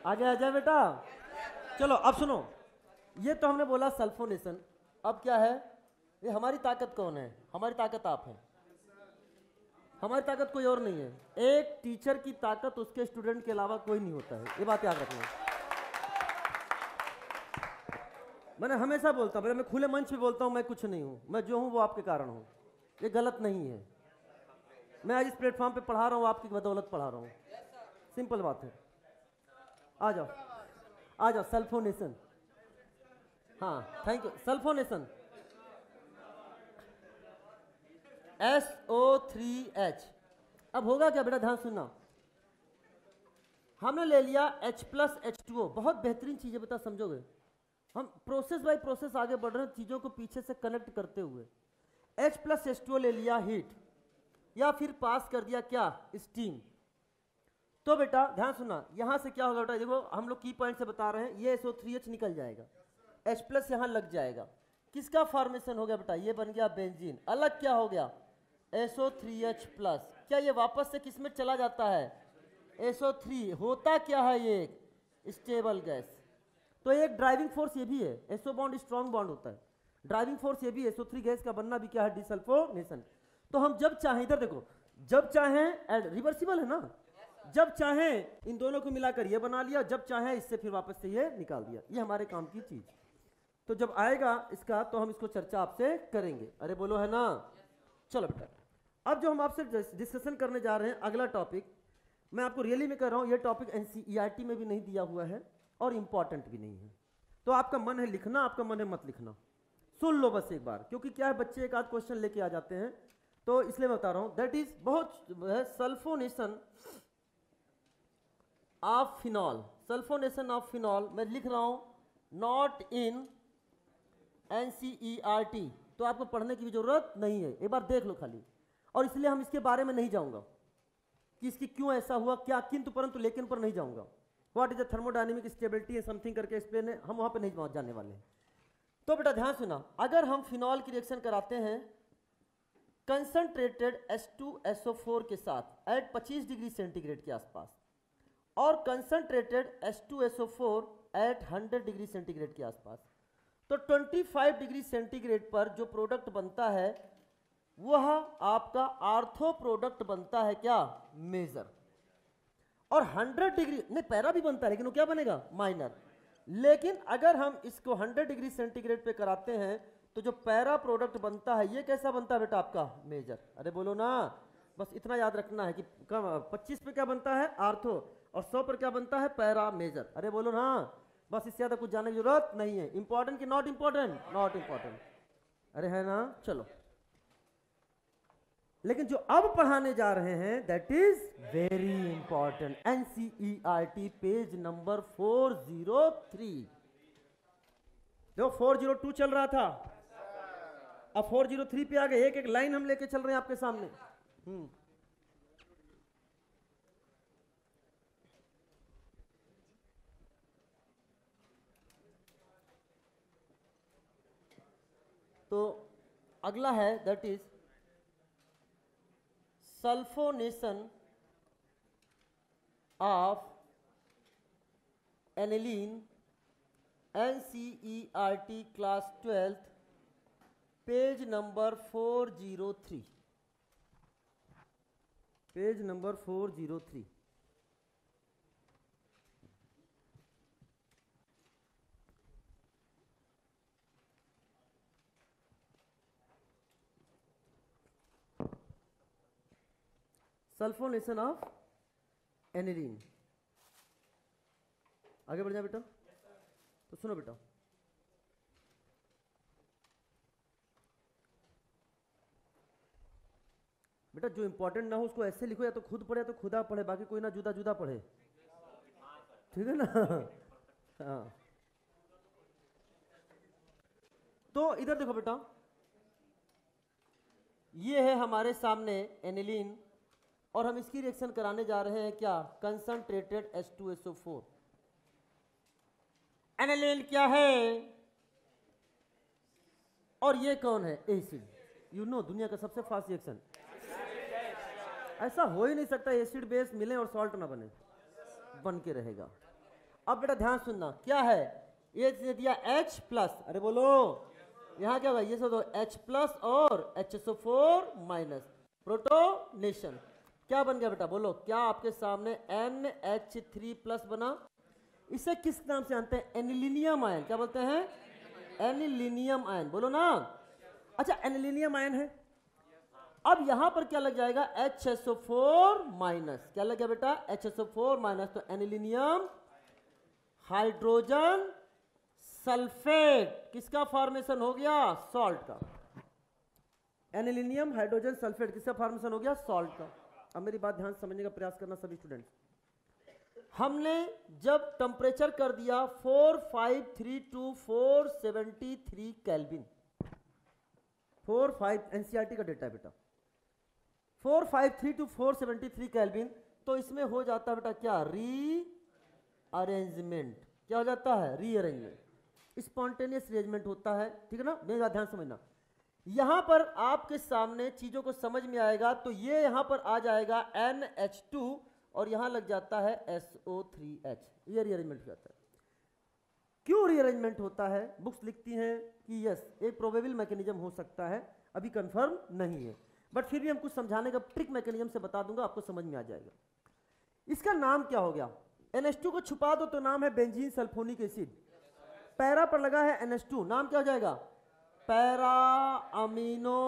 आगे आ जाए बेटा। चलो अब सुनो, ये तो हमने बोला सल्फोनेशन। अब क्या है, ये हमारी ताकत कौन है? हमारी ताकत आप है, हमारी ताकत कोई और नहीं है। एक टीचर की ताकत उसके स्टूडेंट के अलावा कोई नहीं होता है, ये बात याद रखना। मैंने हमेशा बोलता हूँ, मैं खुले मंच पे बोलता हूँ, मैं कुछ नहीं हूँ, मैं जो हूँ वो आपके कारण हूँ। ये गलत नहीं है। मैं आज इस प्लेटफॉर्म पे पढ़ा रहा हूँ, आपकी बदौलत पढ़ा रहा हूँ, सिंपल बात है। आ जाओ आ जाओ, सल्फोनेशन। हाँ थैंक यू। Sulphonation SO3H। अब होगा क्या बेटा, ध्यान सुनना। हमने ले लिया H+H2O, बहुत बेहतरीन चीज है बेटा, समझोगे। हम प्रोसेस बाय प्रोसेस आगे बढ़ रहे हैं, चीजों को पीछे से कनेक्ट करते हुए। H+H2O ले लिया, हीट, या फिर पास कर दिया क्या, स्टीम। तो बेटा ध्यान सुनना, यहां से क्या होगा बेटा, देखो हम लोग की पॉइंट से बता रहे हैं, ये SO3H निकल जाएगा, H+ यहां लग जाएगा। किसका फॉर्मेशन हो गया बेटा, ये बन गया बेंजीन। अलग क्या हो गया, SO3H+। क्या ये वापस से किस में चला जाता है, SO3। होता क्या है, ये एक स्टेबल गैस। तो एक ड्राइविंग फोर्स ये भी है, SO बॉन्ड स्ट्रॉन्ग बॉन्ड होता है, ड्राइविंग फोर्स ये भी है। SO3 गैस का बनना भी क्या है, डिसल्फोनेशन। तो हम जब चाहें, इधर देखो, जब चाहें रिवर्सिबल है ना, जब चाहें इन दोनों को मिलाकर ये बना लिया, जब चाहें इससे फिर वापस से ये निकाल दिया। ये हमारे काम की चीज। तो जब आएगा इसका तो हम इसको चर्चा आपसे करेंगे। अरे बोलो है ना। चलो बेटा, अब जो हम आपसे डिस्कशन करने जा रहे हैं अगला टॉपिक, मैं आपको रियली में कह रहा हूं, ये टॉपिक NCERT में भी नहीं दिया हुआ है और इंपॉर्टेंट भी नहीं है। तो आपका मन है लिखना, आपका मन है मत लिखना, सुन लो बस एक बार, क्योंकि क्या है बच्चे एक आध क्वेश्चन लेके आ जाते हैं, तो इसलिए मैं बता रहा हूं। दैट इज बहुत sulphonation of phenol. Sulphonation of phenol मैं लिख रहा हूं, नॉट इन NCERT, तो आपको पढ़ने की भी जरूरत नहीं है, एक बार देख लो खाली। और इसलिए हम इसके बारे में नहीं जाऊंगा कि इसकी क्यों ऐसा हुआ, क्या किंतु परंतु लेकिन पर नहीं जाऊंगा। What is the thermodynamic stability है समथिंग करके एक्सप्लेन है, हम वहां पे नहीं पहुंच जाने वाले हैं। तो बेटा ध्यान सुना, अगर हम फिनॉल की रिएक्शन कराते हैं कंसंट्रेटेड H2SO4 के साथ एट 25 डिग्री सेंटीग्रेड के आसपास, और concentrated H2SO4 eight 100 degree centigrade के आसपास, तो 25 डिग्री सेंटीग्रेड पर जो प्रोडक्ट बनता है वह आपका आर्थो प्रोडक्ट बनता है, क्या, मेजर। और 100 डिग्री नहीं, पैरा भी बनता है, लेकिन वो क्या बनेगा, माइनर। लेकिन अगर हम इसको 100 डिग्री सेंटीग्रेड पे कराते हैं तो जो पैरा प्रोडक्ट बनता है ये कैसा बनता है बेटा, आपका मेजर। अरे बोलो ना, बस इतना याद रखना है कि 25 पे क्या बनता है, आर्थो, और 100 पर क्या बनता है, पैरा मेजर। अरे बोलो ना, बस इससे ज्यादा कुछ जानने की जरूरत नहीं है। इंपॉर्टेंट कि नॉट इंपॉर्टेंट, नॉट इंपॉर्टेंट। अरे है ना। चलो, लेकिन जो अब पढ़ाने जा रहे हैं that is very important. NCERT page number 403। देखो 402 चल रहा था, अब 403 पे आ गए। एक एक लाइन हम लेके चल रहे हैं आपके सामने। तो अगला है that is sulphonation of aniline, NCERT class 12th, page number 403, page number 403। Sulphonation of aniline. आगे बढ़ जाए बेटा। तो सुनो बेटा, बेटा जो इंपॉर्टेंट ना हो उसको ऐसे लिखो, या तो खुद पढ़े या तो खुदा पढ़े, बाकी कोई ना जुदा जुदा पढ़े, ठीक है ना। हाँ, तो इधर देखो बेटा, ये है हमारे सामने एनिलीन, और हम इसकी रिएक्शन कराने जा रहे हैं क्या, कंसंट्रेटेड H2SO4। एनिलीन क्या है और ये कौन है, एसिड। यू नो दुनिया का सबसे फास्ट रिएक्शन। ऐसा हो ही नहीं सकता एसिड बेस मिले और सॉल्ट ना बने, बन के रहेगा। अब बेटा ध्यान सुनना, क्या है ये दे दिया H प्लस, अरे बोलो यहाँ क्या होगा, ये सब दो H प्लस और HSO4 माइनस, प्रोटोनेशन। क्या बन गया बेटा बोलो, क्या आपके सामने NH3 प्लस बना। इसे किस नाम से जानते हैं, एनिलीनियम आयन। क्या बोलते हैं, एनिलीनियम आयन, बोलो ना। अच्छा एनिलीनियम आयन है। अब यहां पर क्या लग जाएगा, HSO4 माइनस, क्या लग गया बेटा HSO4 माइनस, तो एनिलीनियम हाइड्रोजन सल्फेट, किसका फॉर्मेशन हो गया, सॉल्ट का। एनिलीनियम हाइड्रोजन सल्फेट किसका फॉर्मेशन हो गया, सॉल्ट का। अब मेरी बात ध्यान समझने का प्रयास करना सभी स्टूडेंट्स। हमने जब टेम्परेचर कर दिया 453 to 473 केल्विन, 45 एनसीईआरटी का डेटा है बेटा, 453 to 473 केल्विन, तो इसमें हो जाता है बेटा क्या, रीअरेंजमेंट। क्या हो जाता है, रीअरेंजमेंट, स्पॉन्टेनियस रीअरेंजमेंट होता है, ठीक है ना। मेरी बात ध्यान समझना, यहां पर आपके सामने चीजों को समझ में आएगा, तो ये यहां पर आ जाएगा NH2 और यहां लग जाता है SO3H, ये रीअरेंजमेंट हो जाता है। क्यों रीअरेंजमेंट होता है, बुक्स लिखती हैं कि यस एक प्रोबेबल मैकेनिज्म हो सकता है, अभी कंफर्म नहीं है, बट फिर भी हम कुछ समझाने का ट्रिक मैकेनिज्म से बता दूंगा, आपको समझ में आ जाएगा। इसका नाम क्या हो गया, NH2 को छुपा दो तो नाम है बेंजीन सल्फोनिक एसिड, पैरा पर लगा है NH2, नाम क्या हो जाएगा, para amino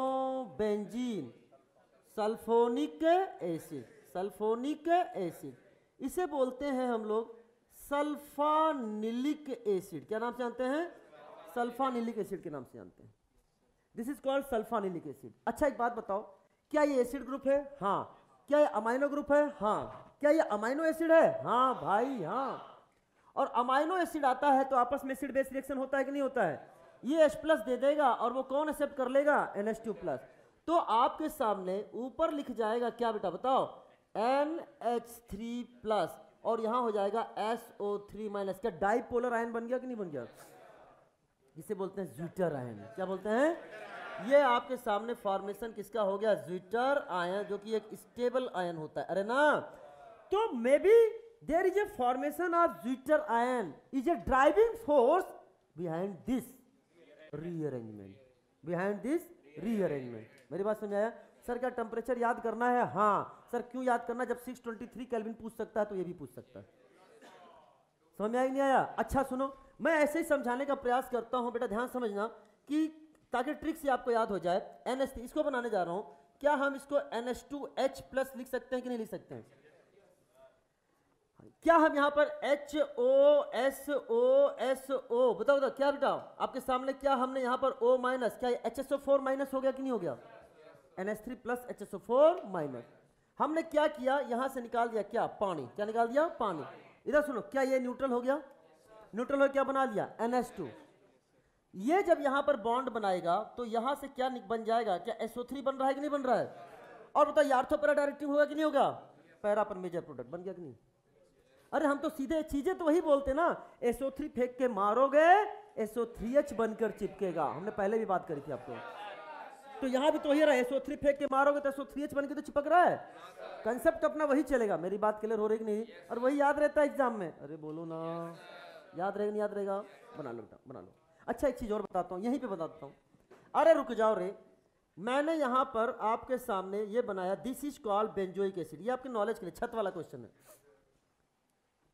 benzene sulphonic acid, sulphonic acid. इसे बोलते हैं हम लोग सल्फानिलिक एसिड। क्या नाम से जानते हैं, सल्फानिलिक एसिड के नाम से जानते हैं, this is called sulphanilic acid. अच्छा एक बात बताओ, क्या ये एसिड ग्रुप है, हाँ। क्या ये अमाइनो ग्रुप है, हाँ। क्या ये अमाइनो एसिड है, हाँ भाई हाँ। और अमाइनो एसिड आता है तो आपस में एसिड बेस रिएक्शन होता है कि नहीं होता है, ये H प्लस दे देगा और वो कौन एक्सेप्ट कर लेगा, NH2 प्लस। तो आपके सामने ऊपर लिख जाएगा क्या बेटा बताओ, NH3 प्लस और यहां हो जाएगा SO3 माइनस। क्या डाइपोलर आयन बन गया कि नहीं बन गया, जिसे बोलते हैं ज्विटर आयन। क्या बोलते हैं, ये आपके सामने फॉर्मेशन किसका हो गया, ज्विटर आयन, जो कि एक स्टेबल आयन होता है, अरे ना। तो maybe there is a formation of zwitter ion is a driving force behind this rearrangement, behind this rearrangement. मेरी बात समझ आया। सर क्या टेम्परेचर याद करना है, हाँ। सर क्यों याद करना, जब 623 केल्विन पूछ सकता है तो ये भी पूछ सकता है। समझ में आया नहीं आया। अच्छा सुनो, मैं ऐसे ही समझाने का प्रयास करता हूं, बेटा ध्यान समझना कि ताकि ट्रिक से आपको याद हो जाए। NH3 इसको बनाने जा रहा हूं, क्या हम इसको NH2H प्लस लिख सकते हैं कि नहीं लिख सकते हैं। क्या हम यहां पर HOSO बताओ बताओ, क्या बेटा आपके सामने, क्या हमने यहां पर O माइनस, क्या HSO4 माइनस हो गया कि नहीं हो गया, NH3 प्लस HSO4 माइनस। हमने क्या किया, यहां से निकाल दिया क्या, पानी। क्या निकाल दिया, पानी। इधर सुनो, क्या ये न्यूट्रल हो गया, न्यूट्रल हो क्या बना लिया, NH2। ये जब यहां पर बॉन्ड बनाएगा तो यहां से क्या बन जाएगा, क्या SO3 बन रहा है कि नहीं बन रहा है। और बताओ ऑर्थो पैरा डायरेक्टिव होगा कि नहीं होगा, पैरा पर मेजर प्रोडक्ट बन गया कि नहीं। अरे हम तो सीधे चीजें तो वही बोलते ना, SO3 फेंक के मारोगे SO3H बनकर चिपकेगा, हमने पहले भी बात करी थी आपको। तो यहां भी तो वही रहा, SO3 फेंक के मारोगे तो SO3H बनकर तो चिपक रहा है, कंसेप्ट अपना वही चलेगा। मेरी बात क्लियर हो रही कि नहीं, और वही याद रहता है एग्जाम में, अरे बोलो ना, याद रहेगा नहीं याद रहेगा, बना लो बेटा बना लो। अच्छा एक चीज और बताता हूं, यहीं पे बताता हूं, अरे रुक जाओ रे। मैंने यहां पर आपके सामने ये बनाया, this is called benzoic acid, ये आपके नॉलेज के लिए छत वाला क्वेश्चन है।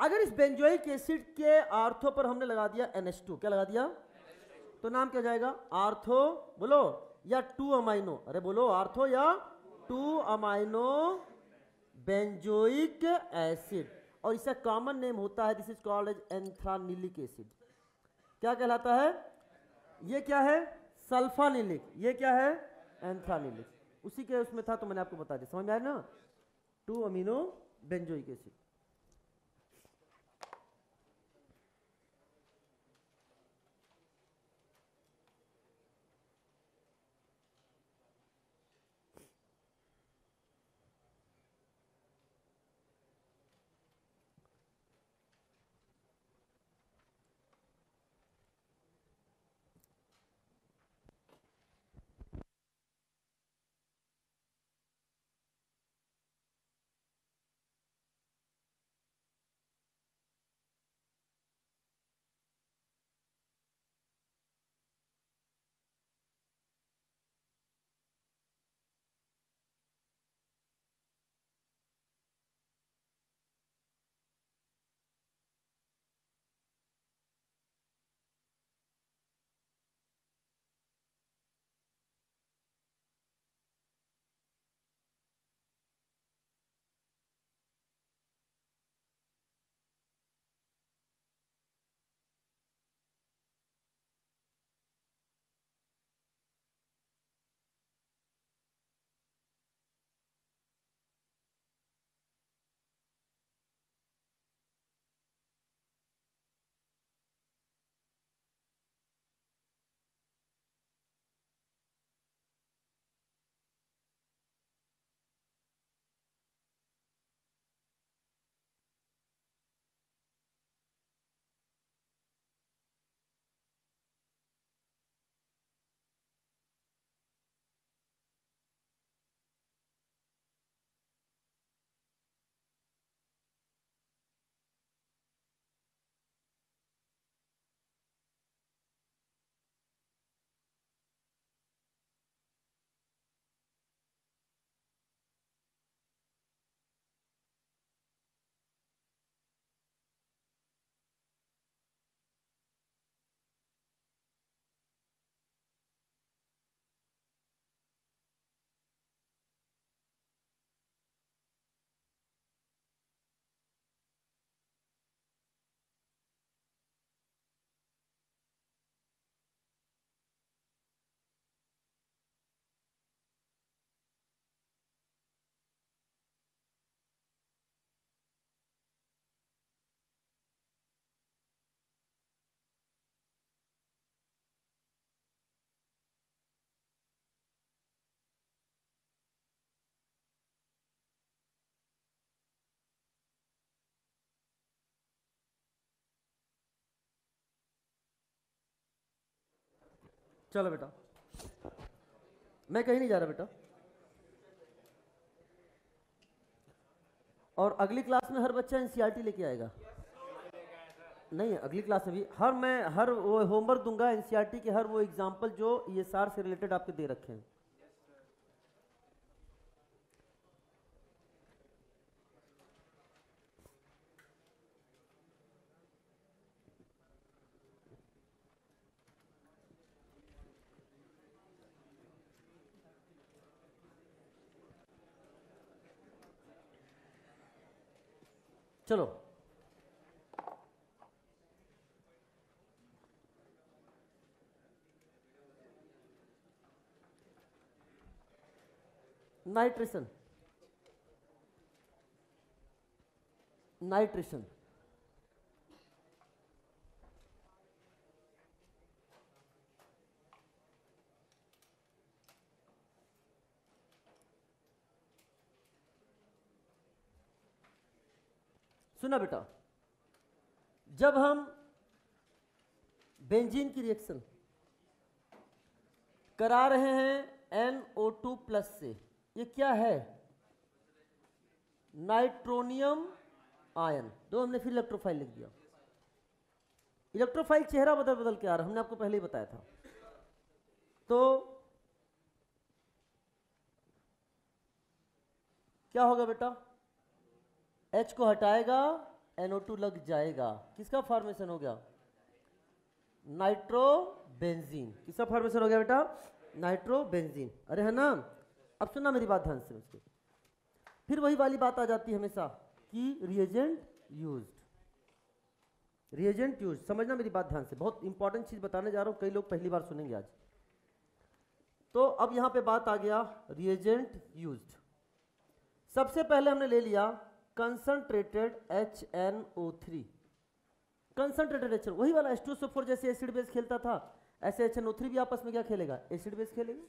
अगर इस बेंजोइक एसिड के आर्थो पर हमने लगा दिया NH2, क्या लगा दिया, तो नाम क्या जाएगा, आर्थो बोलो या 2 अमाइनो, अरे बोलो आर्थो या 2 अमाइनो बेंजोइक एसिड, और इसका कॉमन नेम होता है, this is called as anthranilic acid. क्या कहलाता है, ये क्या है, सल्फानिलिक, ये क्या है, एंथ्रानिलिक। उसी के उसमें था तो मैंने आपको बता दिया, समझ में आया ना, 2 अमीनो बेंजोइक एसिड। चलो बेटा, मैं कहीं नहीं जा रहा बेटा। और अगली क्लास में हर बच्चा एनसीईआरटी लेके आएगा। नहीं, अगली क्लास में भी हर वो होमवर्क दूंगा एनसीईआरटी के, हर वो एग्जाम्पल जो ईएसआर से रिलेटेड आपके दे रखे हैं। चलो, नाइट्रेशन, नाइट्रेशन सुना बेटा, जब हम बेंजीन की रिएक्शन करा रहे हैं NO2 प्लस से, ये क्या है? Nitronium ion. दो हमने फिर इलेक्ट्रोफाइल लिख दिया। इलेक्ट्रोफाइल चेहरा बदल बदल के आ रहा, हमने आपको पहले ही बताया था। तो क्या होगा बेटा? H को हटाएगा, NO2 लग जाएगा। किसका फॉर्मेशन हो गया? नाइट्रोबेंजीन। किसका फॉर्मेशन हो गया बेटा? नाइट्रोबेंजीन। अरे है ना? अब सुनना मेरी बात ध्यान से उसको। फिर वही वाली बात आ जाती है हमेशा कि रिएजेंट यूज्ड, रिएजेंट यूज्ड। समझना मेरी बात ध्यान से, बहुत इंपॉर्टेंट चीज बताने जा रहा हूं, कई लोग पहली बार सुनेंगे आज। तो अब यहां पे बात आ गया रिएजेंट यूज्ड। सबसे पहले हमने ले लिया कंसंट्रेटेड HNO3। कंसंट्रेटेड HNO, वही वाला H2SO4 जैसे एसिड बेस खेलता था, ऐसे HNO3 भी आपस में क्या खेलेगा? एसिड बेस खेलेगा।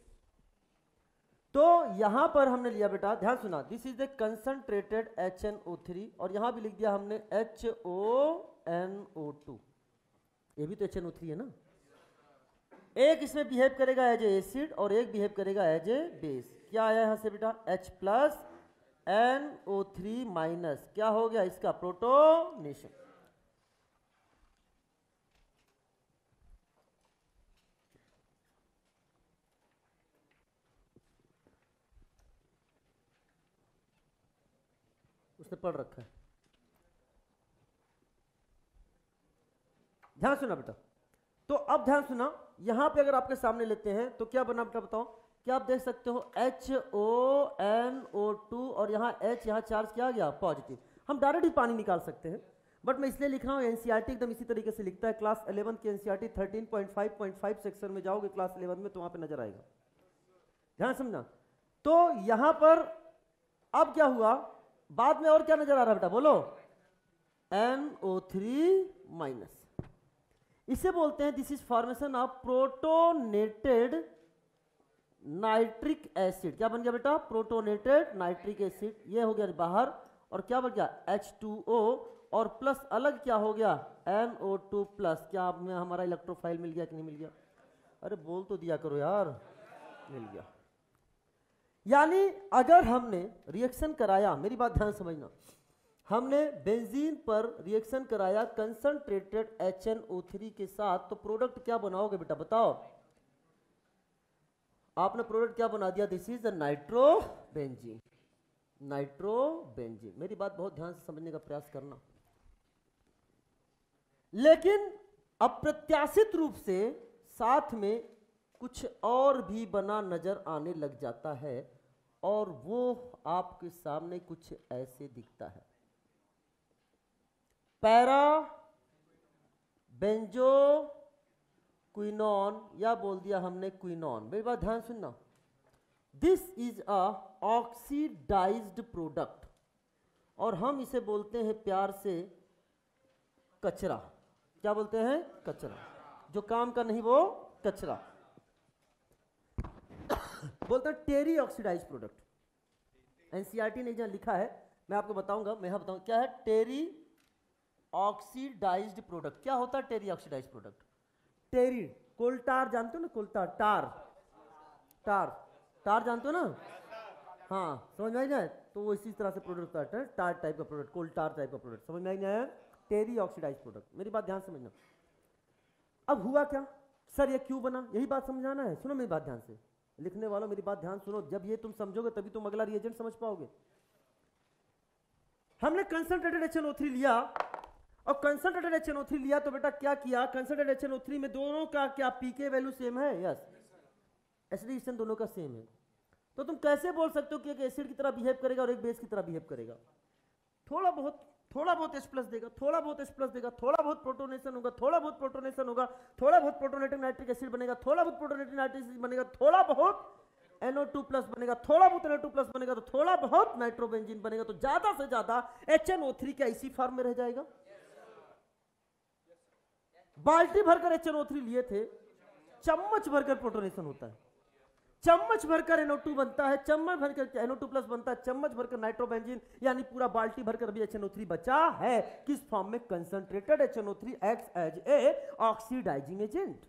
तो यहां पर हमने लिया बेटा, ध्यान सुना, this is the concentrated HNO3, और यहां भी लिख दिया हमने HONO2। ये भी तो HNO3 है ना। एक इसमें बिहेव करेगा एज ए एसिड और एक बिहेव करेगा एज ए बेस। क्या आया यहां से बेटा? H प्लस NO3 माइनस, क्या हो गया इसका? प्रोटोनेशन। उसने पढ़ रखा है, ध्यान सुना बेटा। तो अब ध्यान सुना, यहां पे अगर आपके सामने लेते हैं तो क्या बना बेटा बताओ? क्या आप देख सकते हो? HONO2 और यहाँ H, यहाँ चार्ज क्या आ गया? पॉजिटिव। हम डायरेक्ट ही पानी निकाल सकते हैं, बट मैं इसलिए लिख रहा हूँ, एनसीईआरटी एकदम इसी तरीके से लिखता है। क्लास 11 की एनसीईआरटी 13.5.5 सेक्शन में जाओगे क्लास 11 में, तो वहां पे नजर आएगा। ध्यान समझना। तो यहां पर अब क्या हुआ? बाद में और क्या नजर आ रहा बेटा? बोलो। NO3 minus. इसे बोलते हैं, this is formation of protonated nitric acid. क्या बन गया बेटा? Protonated nitric acid. ये हो गया बाहर, और क्या बन गया? H2O, और प्लस अलग क्या हो गया? NO2 plus. क्या हमें हमारा इलेक्ट्रोफाइल मिल गया कि नहीं मिल गया? अरे बोल तो दिया करो यार, मिल गया। यानी अगर हमने रिएक्शन कराया, मेरी बात ध्यान समझना, हमने बेंजीन पर रिएक्शन कराया कंसंट्रेटेड HNO3 के साथ, तो प्रोडक्ट क्या बनाओगे बेटा? बताओ। आपने प्रोडक्ट क्या बना दिया? This is the nitrobenzene. Nitrobenzene. मेरी बात बहुत ध्यान से समझने का प्रयास करना। लेकिन अप्रत्याशित रूप से साथ में कुछ और भी बना नजर आने लग जाता है, और वो आपके सामने कुछ ऐसे दिखता है। पैरा बेंजो क्विनोन, या बोल दिया हमने क्विनोन। मेरी बात ध्यान सुनना, this is a oxidized product, और हम इसे बोलते हैं प्यार से कचरा। क्या बोलते हैं? कचरा। जो काम का नहीं वो कचरा बोलते हैं। टेरी ऑक्सीडाइज्ड प्रोडक्ट। एनसीईआरटी ने जहां लिखा है, मैं आपको बताऊंगा, मैं बताऊं क्या है टेरी ऑक्सीडाइज्ड प्रोडक्ट। क्या होता है टेरी ऑक्सीडाइज्ड प्रोडक्ट? टेरी कोल्टार जानते हो ना, कोल्टार, टार टार टार जानते हो ना, हाँ समझ में आई ना। तो वो इसी तरह से प्रोडक्ट होता है, टार टाइप का प्रोडक्ट, कोल्टार टाइप का प्रोडक्ट, समझ में आई ना, टेरी ऑक्सीडाइज प्रोडक्ट। मेरी बात ध्यान से समझना। अब हुआ क्या सर, ये क्यों बना, यही बात समझाना है। सुनो मेरी बात ध्यान से, लिखने वालों मेरी बात ध्यान सुनो, जब ये तुम समझोगे तभी तुम अगला रिएजेंट समझ पाओगे। हमने कंसंट्रेटेड HNO3 लिया, और कंसंट्रेटेड HNO3 लिया तो बेटा क्या किया, कंसंट्रेटेड HNO3 में दोनों का क्या पीके वैल्यू सेम है, यस, एसिडिक दोनों का सेम है। तो तुम कैसे बोल सकते हो कि एक एसिड की तरह बिहेव करेगा और एक बेस की तरह बिहेव करेगा। थोड़ा बहुत H प्लस देगा, थोड़ा बहुत H प्लस देगा, थोड़ा बहुत प्रोटोनेशन होगा, थोड़ा बहुत प्रोटोनेशन होगा, थोड़ा बहुत प्रोटोनेटेड नाइट्रिक एसिड बनेगा, थोड़ा बहुत प्रोटोनेटेड नाइट्रिक एसिड बनेगा, थोड़ा बहुत NO2 प्लस बनेगा, थोड़ा बहुत NO2 प्लस बनेगा, तो थोड़ा बहुत नाइट्रोबेंजीन बनेगा, तो ज्यादा से ज्यादा HNO3 क्या इसी फॉर्म में रह जाएगा। बाल्टी भरकर HNO3 लिए थे, चम्मच भरकर प्रोटोनेशन होता है, चम्मच भरकर NO2 बनता है, चम्मच भरकर NO2 प्लस बनता है, चम्मच भरकर नाइट्रोबेंजीन, यानी पूरा बाल्टी भरकर भी HNO3 बचा है। किस फॉर्म में, concentrated HNO3 acts as a oxidizing agent.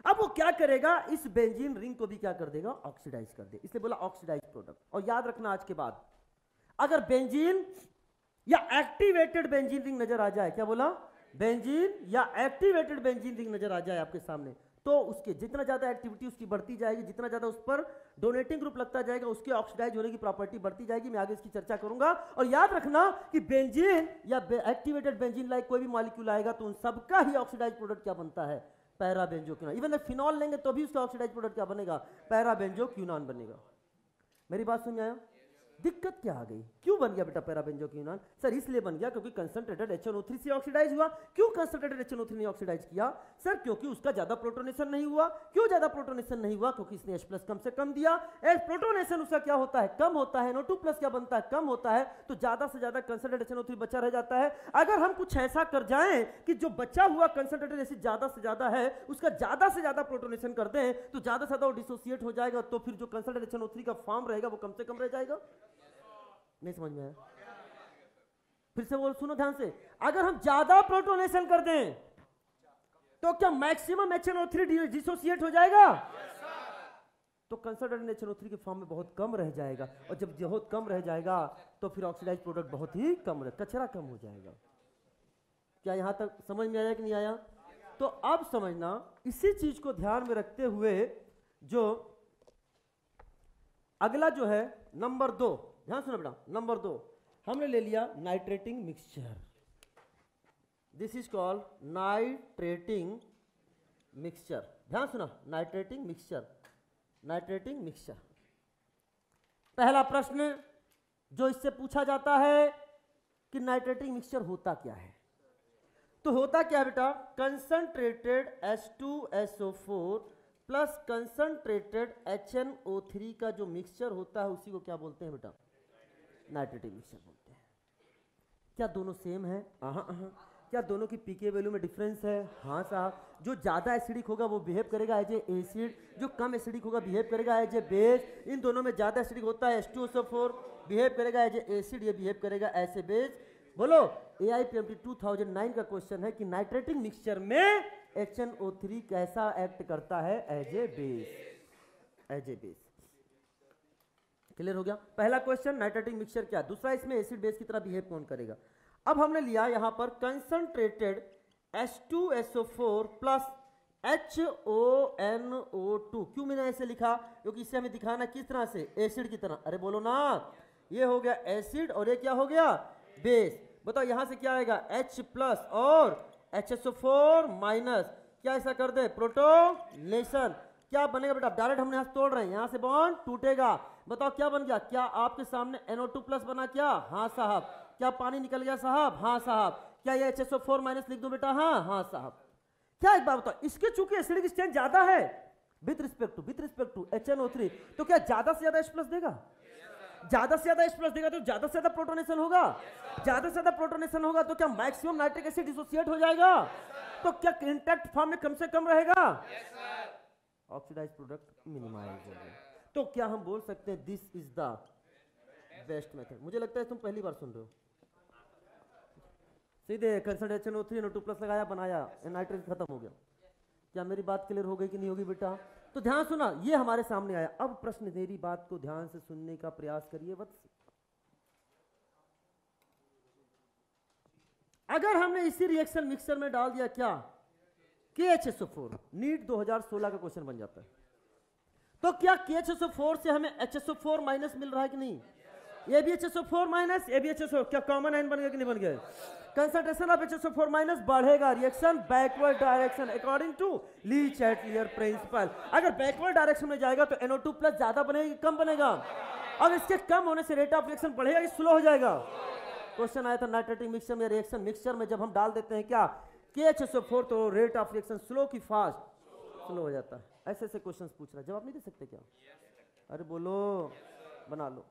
अब वो क्या करेगा, इस बेंजीन रिंग को भी क्या कर देगा, ऑक्सीडाइज कर दे, इसलिए बोला ऑक्सीडाइज प्रोडक्ट। और याद रखना आज के बाद अगर बेंजीन या एक्टिवेटेड बेंजीन रिंग नजर आ जाए, क्या बोला, बेंजीन या एक्टिवेटेड बेंजीन रिंग नजर आ जाए आपके सामने, तो उसके जितना ज्यादा एक्टिविटी उसकी बढ़ती जाएगी, जितना ज्यादा उस पर डोनेटिंग ग्रुप लगता जाएगा, उसके ऑक्सीडाइज होने की प्रॉपर्टी बढ़ती जाएगी। मैं आगे इसकी चर्चा करूंगा। और याद रखना कि बेंजीन या एक्टिवेटेड बेंजीन लाइक कोई भी मॉलिक्यूल आएगा तो उन सबका ही ऑक्सीडाइज प्रोडक्ट क्या बनता है, पैराबेंजोक्विनोन। इवन फिनॉल लेंगे तो भी उसका ऑक्सीडाइज प्रोडक्ट क्या बनेगा, पैराबेंजोक्विनोन बनेगा। मेरी बात समझ में आया। दिक्कत क्या आ गई, क्यों बन गया बेटा पैराबेंजोक्विनोन, सर इसलिए बन गया क्योंकि कंसंट्रेटेड HNO3 से ऑक्सीडाइज हुआ। क्यों कंसंट्रेटेड HNO3 ने ऑक्सीडाइज किया, सर क्योंकि उसका ज्यादा प्रोटोनेशन नहीं हुआ। क्यों ज्यादा प्रोटोनेशन नहीं हुआ, क्योंकि इसने H प्लस कम से कम दिया। प्रोटोनेशन उसका क्या होता है, कम होता है, NO2 प्लस क्या बनता है, कम होता है, तो ज्यादा से ज्यादा कंसंट्रेटेड HNO3 बचा रह जाता है। अगर हम कुछ ऐसा कर जाएं कि जो बचा हुआ कंसंट्रेटेड एसिड ज्यादा से ज्यादा है उसका ज्यादा से ज्यादा प्रोटोनेशन कर दें, तो ज्यादा से ज्यादा वो डिसोसिएट हो जाएगा, तो फिर जो कंसंट्रेटेड HNO3 का फॉर्म रहेगा वो कम से कम रह जाएगा। नहीं समझ में आया, फिर से बोल, सुनो ध्यान से, अगर हम ज्यादा प्रोटोनेशन कर दें तो क्या मैक्सिमम HNO3 डिसोसिएट हो जाएगा, तो कंसंट्रेटेड HNO3 के फॉर्म में बहुत कम रह जाएगा, और जब बहुत कम रह जाएगा तो फिर ऑक्सीडाइज प्रोडक्ट बहुत ही कम, कचरा कम हो जाएगा। क्या यहां तक समझ में आया कि नहीं आया। तो अब समझना, इसी चीज को ध्यान में रखते हुए जो अगला जो है नंबर 2, ध्यान सुनो बेटा, नंबर 2 हमने ले लिया nitrating mixture. This is called nitrating mixture. ध्यान सुना, नाइट्रेटिंग मिक्सचर, नाइट्रेटिंग मिक्सचर। पहला प्रश्न जो इससे पूछा जाता है कि नाइट्रेटिंग मिक्सचर होता क्या है, तो होता क्या है बेटा, concentrated H2SO4 plus concentrated HNO3 का जो मिक्सचर होता है उसी को क्या बोलते हैं बेटा, नाइट्रेटिंग मिक्सचर बोलते हैं। क्या दोनों सेम है, क्या दोनों की पीके वैल्यू में डिफरेंस है, हाँ साहब। जो ज्यादा एसिडिक होगा वो बिहेव करेगा एज ए एसिड, जो कम एसिडिक होगा बिहेव करेगा एज ए बेस। इन दोनों में ज्यादा एसिडिक होता है H2SO4, बिहेव करेगा एज ए एसिड, ये बिहेव करेगा एज ए बेस। बोलो, AIPMT 2009 का क्वेश्चन है कि नाइट्रेटिंग मिक्सचर में HNO3 कैसा एक्ट करता है as a base, as a base. Clear हो गया, पहला क्वेश्चन नाइट्रेटिंग मिक्सचर क्या। दूसरा, इसमें एसिड बेस की तरह बिहेव कौन करेगा। अब हमने लिया यहां पर कंसंट्रेटेड H2SO4 प्लस HONO2। क्यों मैंने ऐसे लिखा, क्योंकि इससे हमें दिखाना किस तरह से, एसिड की तरह। अरे बोलो ना, ये हो गया एसिड और ये क्या हो गया, बेस। बताओ यहां से क्या आएगा, H प्लस और HSO4 माइनस, क्या ऐसा कर दे, प्रोटोनेशन। क्या बनेगा बेटा, डायरेक्ट हमने यहां तोड़ रहे हैं, यहां से बॉन्ड टूटेगा। बताओ क्या बन गया, क्या आपके सामने NO2 प्लस बना, क्या, हाँ साहब। क्या पानी निकल गया साहब, हाँ साहब। क्या ये HSO4 माइनस लिख दो बेटा, हाँ साहब। क्या एक बात बताओ, इसके चूंकि एसिडिक स्ट्रेंथ ज्यादा है विथ रिस्पेक्ट टू HNO3, तो क्या ज्यादा से ज्यादा H प्लस देगा, ज्यादा से ज्यादा H प्लस देगा तो ज्यादा से ज्यादा प्रोटोनेशन होगा, ज्यादा से ज्यादा प्रोटोनेशन होगा तो क्या मैक्सिमम नाइट्रिक एसिड डिसोसिएट हो जाएगा, तो क्या इंटैक्ट फॉर्म में कम से कम रहेगा, ऑक्सीडाइज प्रोडक्ट मिनिमाइज हो गया। तो क्या हम बोल सकते हैं this is the best method. मुझे लगता है तुम पहली बार सुन रहे हो, सीधे कंसंट्रेट HNO3 NO2 प्लस लगाया, बनाया, नाइट्रोजन खत्म हो गया। क्या मेरी बात क्लियर हो गई कि नहीं होगी बेटा? तो ध्यान सुना, ये हमारे सामने आया। अब प्रश्न, मेरी बात को ध्यान से सुनने का प्रयास करिए वत्स। अगर हमने इसी रिएक्शन मिक्सचर में डाल दिया क्या, KHSO4, नीट 2016 का क्वेश्चन बन जाता है। तो क्या KHSO4 से हमें HSO4 माइनस मिल रहा है कि नहीं? ये भी HSO4 माइनस, ये भी HSO, क्या कॉमन आयन बन गया कि नहीं बन गया? कंसंट्रेशन ऑफ HSO4 माइनस बढ़ेगा, reaction backward direction according to Le Chatelier principle. अगर बैकवर्ड डायरेक्शन में जाएगा तो NO2 प्लस ज्यादा बनेगा, कम बनेगा? अब इसके कम होने से रेट ऑफ रिएक्शन बढ़ेगा कि स्लो हो जाएगा? क्वेश्चन आया था नाइट्रेटिक मिक्सचर में, रिएक्शन मिक्सचर में जब हम डाल देते हैं क्या KHSO4 तो रेट ऑफ रिएक्शन स्लो की फास्ट? स्लो हो जाता है। ऐसे ऐसे क्वेश्चन पूछ रहा है, जवाब नहीं दे सकते क्या? अरे बोलो, बना लो।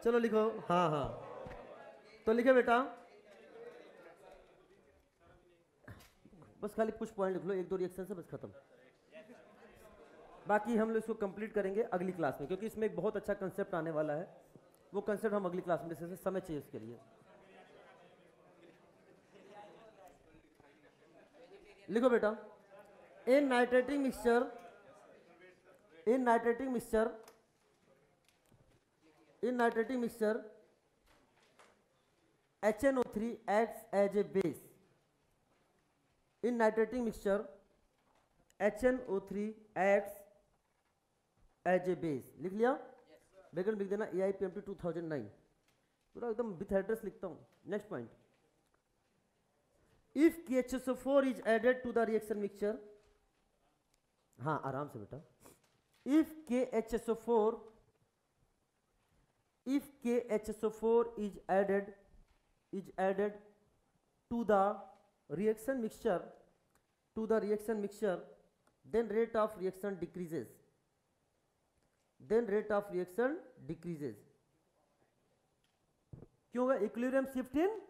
चलो लिखो, हाँ हाँ, तो लिखे बेटा, बस खाली कुछ पॉइंट लिख लो, एक दो रिएक्शन से बस खत्म। बाकी हम लोग इसको कंप्लीट करेंगे अगली क्लास में, क्योंकि इसमें एक बहुत अच्छा कंसेप्ट आने वाला है। वो कंसेप्ट हम अगली क्लास में डिस्कस, समय चाहिए उसके लिए। लिखो बेटा, इन नाइट्रेटिक mixture, in नाइट्रेटिक mixture, in नाइट्रेटिक mixture HNO3 acts as a base. In nitrating mixture HNO3 acts as a base. लिख लिया? बेगन लिख देना AIPMT 2009, पूरा एकदम विथ एड्रेस लिखता हूँ। Next point, if KHSO4 is added to the reaction mixture, हाँ आराम से बेटा, if KHSO4 is added to the reaction mixture, then rate of reaction decreases, क्यों होगा? Equilibrium shift in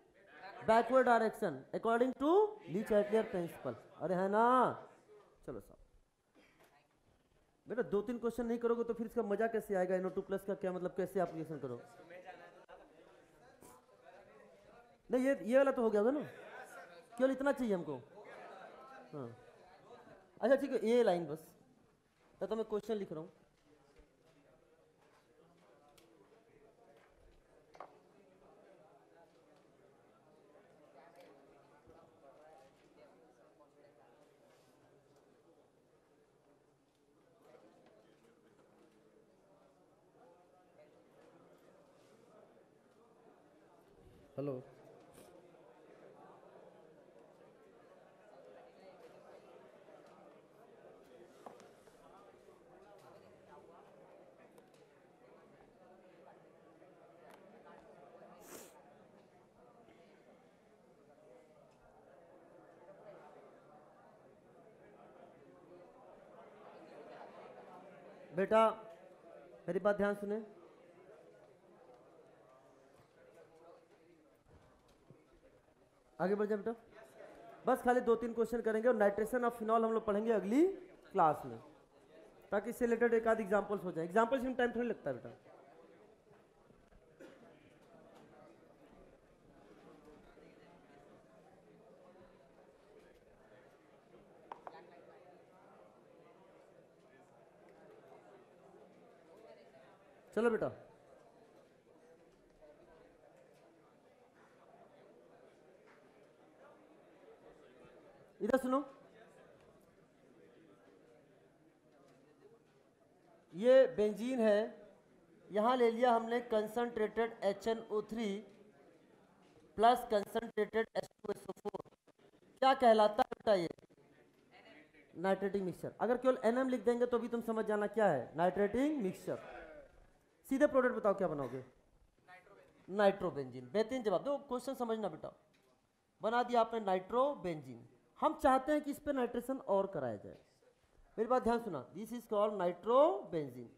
backward direction according to Le Chatelier principle. अरे है ना? चलो साहब, बेटा 2-3 क्वेश्चन नहीं करोगे तो फिर इसका मजा कैसे आएगा? NO2 प्लस का क्या मतलब, कैसे आप रिएक्शन करो? नहीं, ये वाला तो हो गया होगा ना, केवल इतना चाहिए हमको। हाँ अच्छा ठीक है, ये लाइन बस, तो मैं क्वेश्चन लिख रहा हूँ। हेलो, बेटा मेरी बात ध्यान सुने, आगे बढ़ जाए बेटा। बस खाली 2-3 क्वेश्चन करेंगे और नाइट्रेशन ऑफ फिनॉल हम लोग पढ़ेंगे अगली क्लास में, ताकि इससे रिलेटेड एक आध एग्जांपल्स हो जाए। एग्जांपल्स में टाइम थोड़ी लगता है बेटा। चलो बेटा, इधर सुनो, ये बेंजीन है, यहां ले लिया हमने concentrated HNO3 plus concentrated H2SO4, क्या कहलाता है बेटा ये? Nitrating mixture. अगर केवल NM लिख देंगे तो भी तुम समझ जाना क्या है, नाइट्रेटिंग मिक्सचर। सीधे प्रोडक्ट बताओ क्या बनाओगे? नाइट्रोबेंजीन। बेहतरीन जवाब दो, क्वेश्चन समझना बेटा। बना दिया आपने नाइट्रोबेंजीन। हम चाहते हैं कि इस पे नाइट्रेशन और कराया जाए। मेरी बात ध्यान सुना, दिस इज कॉल्ड नाइट्रोबेंजीन।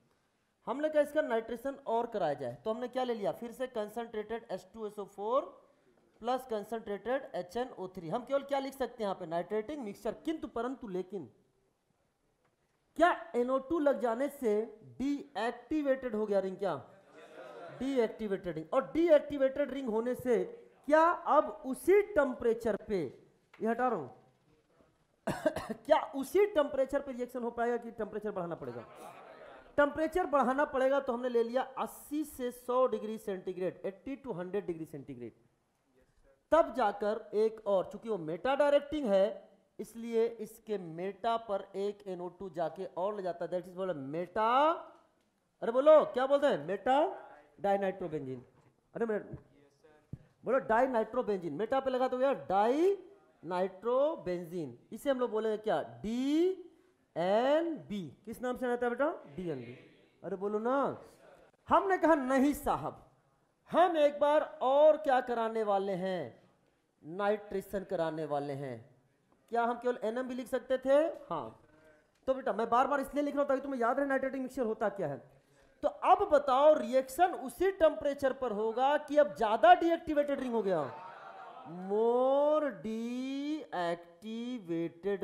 हमने कहा इसका नाइट्रेशन और कराया जाए, तो हमने क्या ले लिया? फिर से concentrated H2SO4 plus concentrated HNO3। हम केवल क्या लिख सकते हैं यहाँ पे? Nitrating mixture. किंतु परंतु लेकिन क्या NO2 लग जाने से डीएक्टिवेटेड हो गया रिंग? क्या डीएक्टिवेटेड रिंग? और डीएक्टिवेटेड रिंग होने से क्या अब उसी टेम्परेचर पे, ये हटा रहा हूं क्या उसी टेम्परेचर पे रिएक्शन हो पाएगा कि टेम्परेचर बढ़ाना पड़ेगा? टेम्परेचर बढ़ाना पड़ेगा। तो हमने ले लिया 80 से 100 degree centigrade, 80 to 100 degree centigrade. तब जाकर एक और, चूंकि वो मेटा डायरेक्टिंग है इसलिए इसके मेटा पर एक NO2 जाके और ले जाता है, दैट इज बोला मेटा, अरे बोलो क्या बोलते हैं? Meta dinitrobenzene. अरे बोलो डाइनाइट्रोबेंजीन। मेटा पे लगा तो गया डाई नाइट्रोबेंजीन। इसे हम लोग बोलेंगे क्या? DNB। किस नाम से रहता है बेटा? DNB। अरे बोलो ना। हमने कहा नहीं साहब, हम एक बार और क्या कराने वाले हैं? नाइट्रेशन कराने वाले हैं। क्या हम केवल NM भी लिख सकते थे? हाँ। तो बेटा मैं बार बार इसलिए लिख रहा हूं ताकि तुम्हें याद रहे नाइट्रेटिंग मिक्सचर होता क्या है। तो अब बताओ, रिएक्शन उसी टेम्परेचर पर होगा कि अब ज्यादा डीएक्टिवेटेड रिंग हो गया? मोर डीएक्टिवेटेड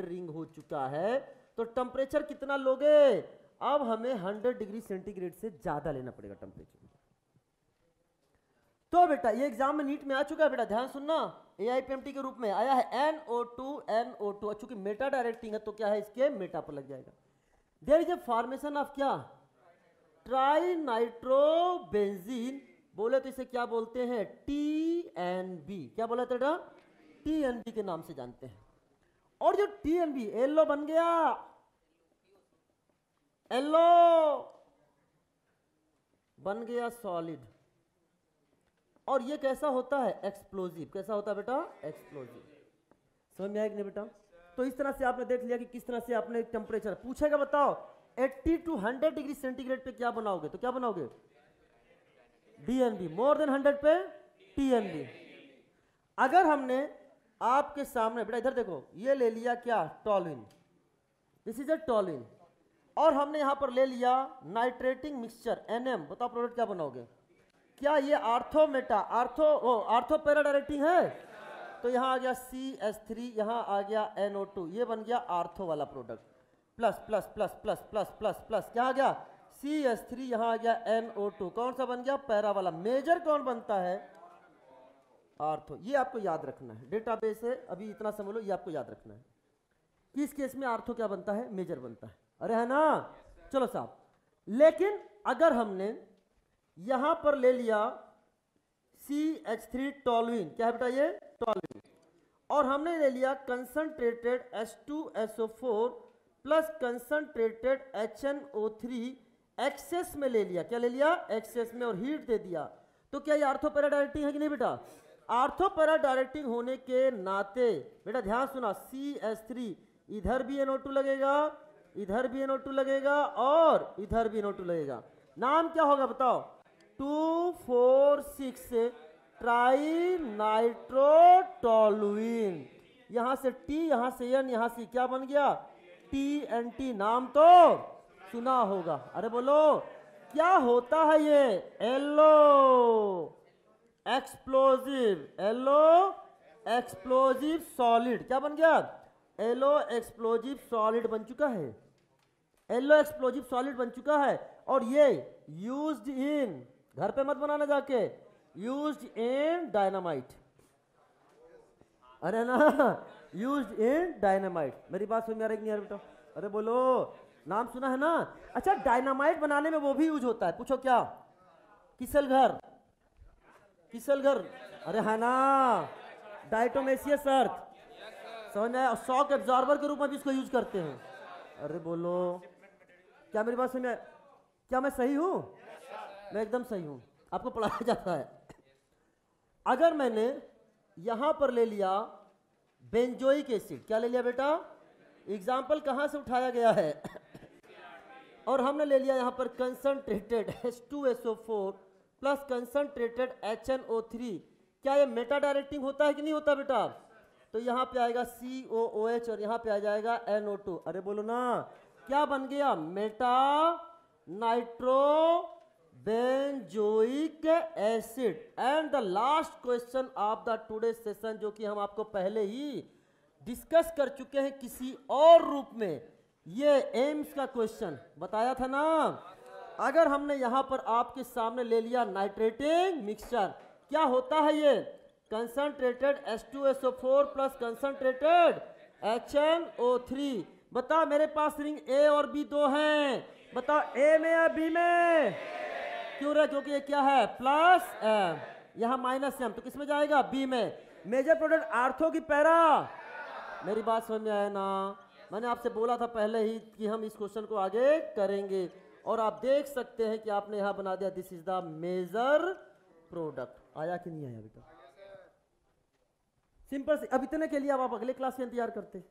रिंग हो चुका है। तो टेम्परेचर कितना लोगे? अब हमें 100 डिग्री सेंटीग्रेड से ज्यादा लेना पड़ेगा टेम्परेचर। तो बेटा ये एग्जाम में नीट में आ चुका है बेटा, ध्यान सुनना। AIPMT के रूप में आया है NO2 चूंकि मेटा डायरेक्टिंग है तो क्या है, इसके मेटा पर लग जाएगा। There is a formation of क्या? Trinitrobenzene. बोले तो इसे क्या बोलते हैं? TNB। क्या बोला था? TNB के नाम से जानते हैं। और जो TNB येलो बन गया, येलो बन गया सॉलिड। और ये कैसा होता है? एक्सप्लोजिव। कैसा होता है बेटा? एक्सप्लोजिव। समझ में आया कि नहीं बेटा? तो इस तरह से आपने देख लिया कि किस तरह से आपने टेम्परेचर पूछेगा। बताओ 80 to 100 डिग्री सेंटीग्रेड पे क्या बनाओगे? तो क्या बनाओगे? DNB। मोर देन 100 पे TNB। अगर हमने आपके सामने बेटा इधर देखो, ये ले लिया क्या? Toluene. This is A toluene. और हमने यहां पर ले लिया नाइट्रेटिंग मिक्सचर NM। बताओ प्रोडक्ट क्या बनाओगे? क्या ये ortho Meta, ortho para directing है? तो यहां आ गया CH3, यहां आ गया NO2, ये बन गया आर्थो वाला product. Plus plus plus plus plus plus plus क्या आ गया? CH3, यहां आ गया NO2। कौन सा बन गया? पैरा वाला। मेजर कौन बनता है? आर्थो। ये आपको याद रखना है, डेटाबेस है अभी इतना समझ लो, ये आपको याद रखना है कि इस केस में आर्थो क्या बनता है? मेजर बनता है। अरे है ना? चलो साहब, लेकिन अगर हमने यहां पर ले लिया CH3 टॉलुइन, क्या है बेटा ये? टॉलुइन। और हमने ले लिया concentrated H2SO4 plus concentrated HNO3 access में ले लिया। क्या ले लिया? एक्सेस में, और हीट दे दिया। तो क्या ये आर्थो पैरा डायरेक्टिंग है कि नहीं बेटा? आर्थो पैरा डायरेक्टिंग होने के नाते बेटा ध्यान सुना, CH3 इधर भी NO2 लगेगा, इधर भी NO2 लगेगा और इधर भी NO2 लगेगा। नाम क्या होगा बताओ? 2,4,6 ट्राई नाइट्रोटोलुइन। यहां से T, यहां से N, यहां से क्या बन गया? TNT। नाम तो सुना होगा। अरे बोलो क्या होता है ये? एलो एक्सप्लोजिव सॉलिड। क्या बन गया? एलो एक्सप्लोजिव सॉलिड बन चुका है। एलो एक्सप्लोजिव सॉलिड बन चुका है। और ये यूज्ड इन, घर पे मत बनाना जाके, यूज्ड इन डायनामाइट। अरे ना, यूज्ड इन डायनामाइट। मेरी बात समझ में आ रही नहीं यार बेटा? अरे बोलो, नाम सुना है ना? अच्छा, डायनामाइट बनाने में वो भी यूज होता है। पूछो क्या? किसल घर। किसल घर, अरे है ना, डायटोमेसियस अर्थ, समझ में आया? शॉक एब्जॉर्बर के रूप में भी इसको यूज करते हैं। अरे बोलो, क्या मेरी बात समझ में? क्या मैं सही हूं? मैं एकदम सही हूं। आपको पढ़ाया जाता है। अगर मैंने यहां पर ले लिया बेंजोइक एसिड, क्या ले लिया बेटा? एग्जाम्पल कहां से उठाया गया है? और हमने ले लिया यहां पर concentrated H2SO4 plus concentrated HNO3। क्या ये मेटा डायरेक्टिंग होता है कि नहीं होता बेटा? तो यहां पे आएगा COOH और यहां पे आ जाएगा NO2। अरे बोलो ना, क्या बन गया? Meta nitro benzoic acid. And the last question of the today session, जो कि हम आपको पहले ही डिस्कस कर चुके हैं किसी और रूप में, ये एम्स का क्वेश्चन बताया था ना। अगर हमने यहां पर आपके सामने ले लिया नाइट्रेटिंग मिक्सचर, क्या होता है ये? Concentrated H2SO4 plus concentrated HNO3। बता, मेरे पास रिंग A और B दो हैं, बताओ A में या B में? क्यों रे? क्योंकि ये क्या है? प्लस M, यहां माइनस M, तो किस में जाएगा? B में। मेजर प्रोडक्ट आर्थो की पैरा? मेरी बात समझ में आया ना? मैंने आपसे बोला था पहले ही कि हम इस क्वेश्चन को आगे करेंगे, और आप देख सकते हैं कि आपने यहां बना दिया this is the major product. आया कि नहीं आया बेटा? सिंपल से। अब इतने के लिए अब आप अगले क्लास का इंतजार करते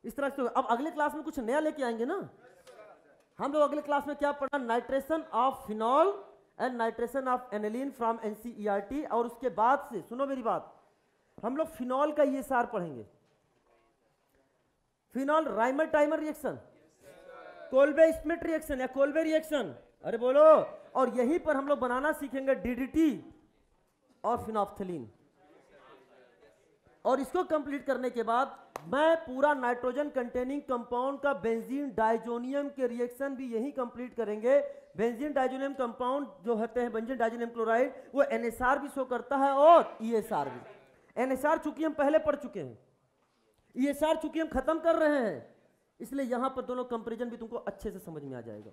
इस तरह से। अब अगले क्लास में कुछ नया लेके आएंगे ना हम लोग। अगले क्लास में क्या पढ़ा? Nitration of phenol and nitration of aniline from NCERT। और उसके बाद से सुनो मेरी बात, हम लोग फिनॉल का ESR पढ़ेंगे। Phenol Rymer timer reaction, Kolbe Schmitt reaction या कोल्बे रिएक्शन। अरे बोलो, और यहीं पर हम लोग बनाना सीखेंगे DDT और फिनोप्थलीन। और इसको कंप्लीट करने के बाद मैं पूरा नाइट्रोजन कंटेनिंग कंपाउंड का बेंजीन डाइजोनियम के रिएक्शन भी यही कंप्लीट करेंगे। बेंजीन डाइजोनियम कंपाउंड जो होते हैं, बेंजीन डाइजोनियम क्लोराइड, वो NSR भी शो करता है और ESR भी। NSR चूंकि हम पहले पढ़ चुके हैं, ESR चूंकि हम खत्म कर रहे हैं, इसलिए यहां पर दोनों कंपैरिजन भी तुमको अच्छे से समझ में आ जाएगा।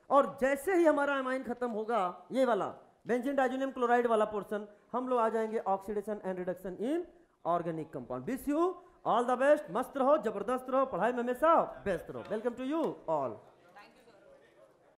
और जैसे ही हमारा अमाइन खत्म होगा, ये वाला बेंजीन डाइजोनियम क्लोराइड वाला पोर्शन, हम लोग आ जाएंगे oxidation and reduction in organic compound. Wish you all the best. मस्त रहो, जबरदस्त रहो, पढ़ाई में हमेशा बेस्ट रहो। Welcome to you all.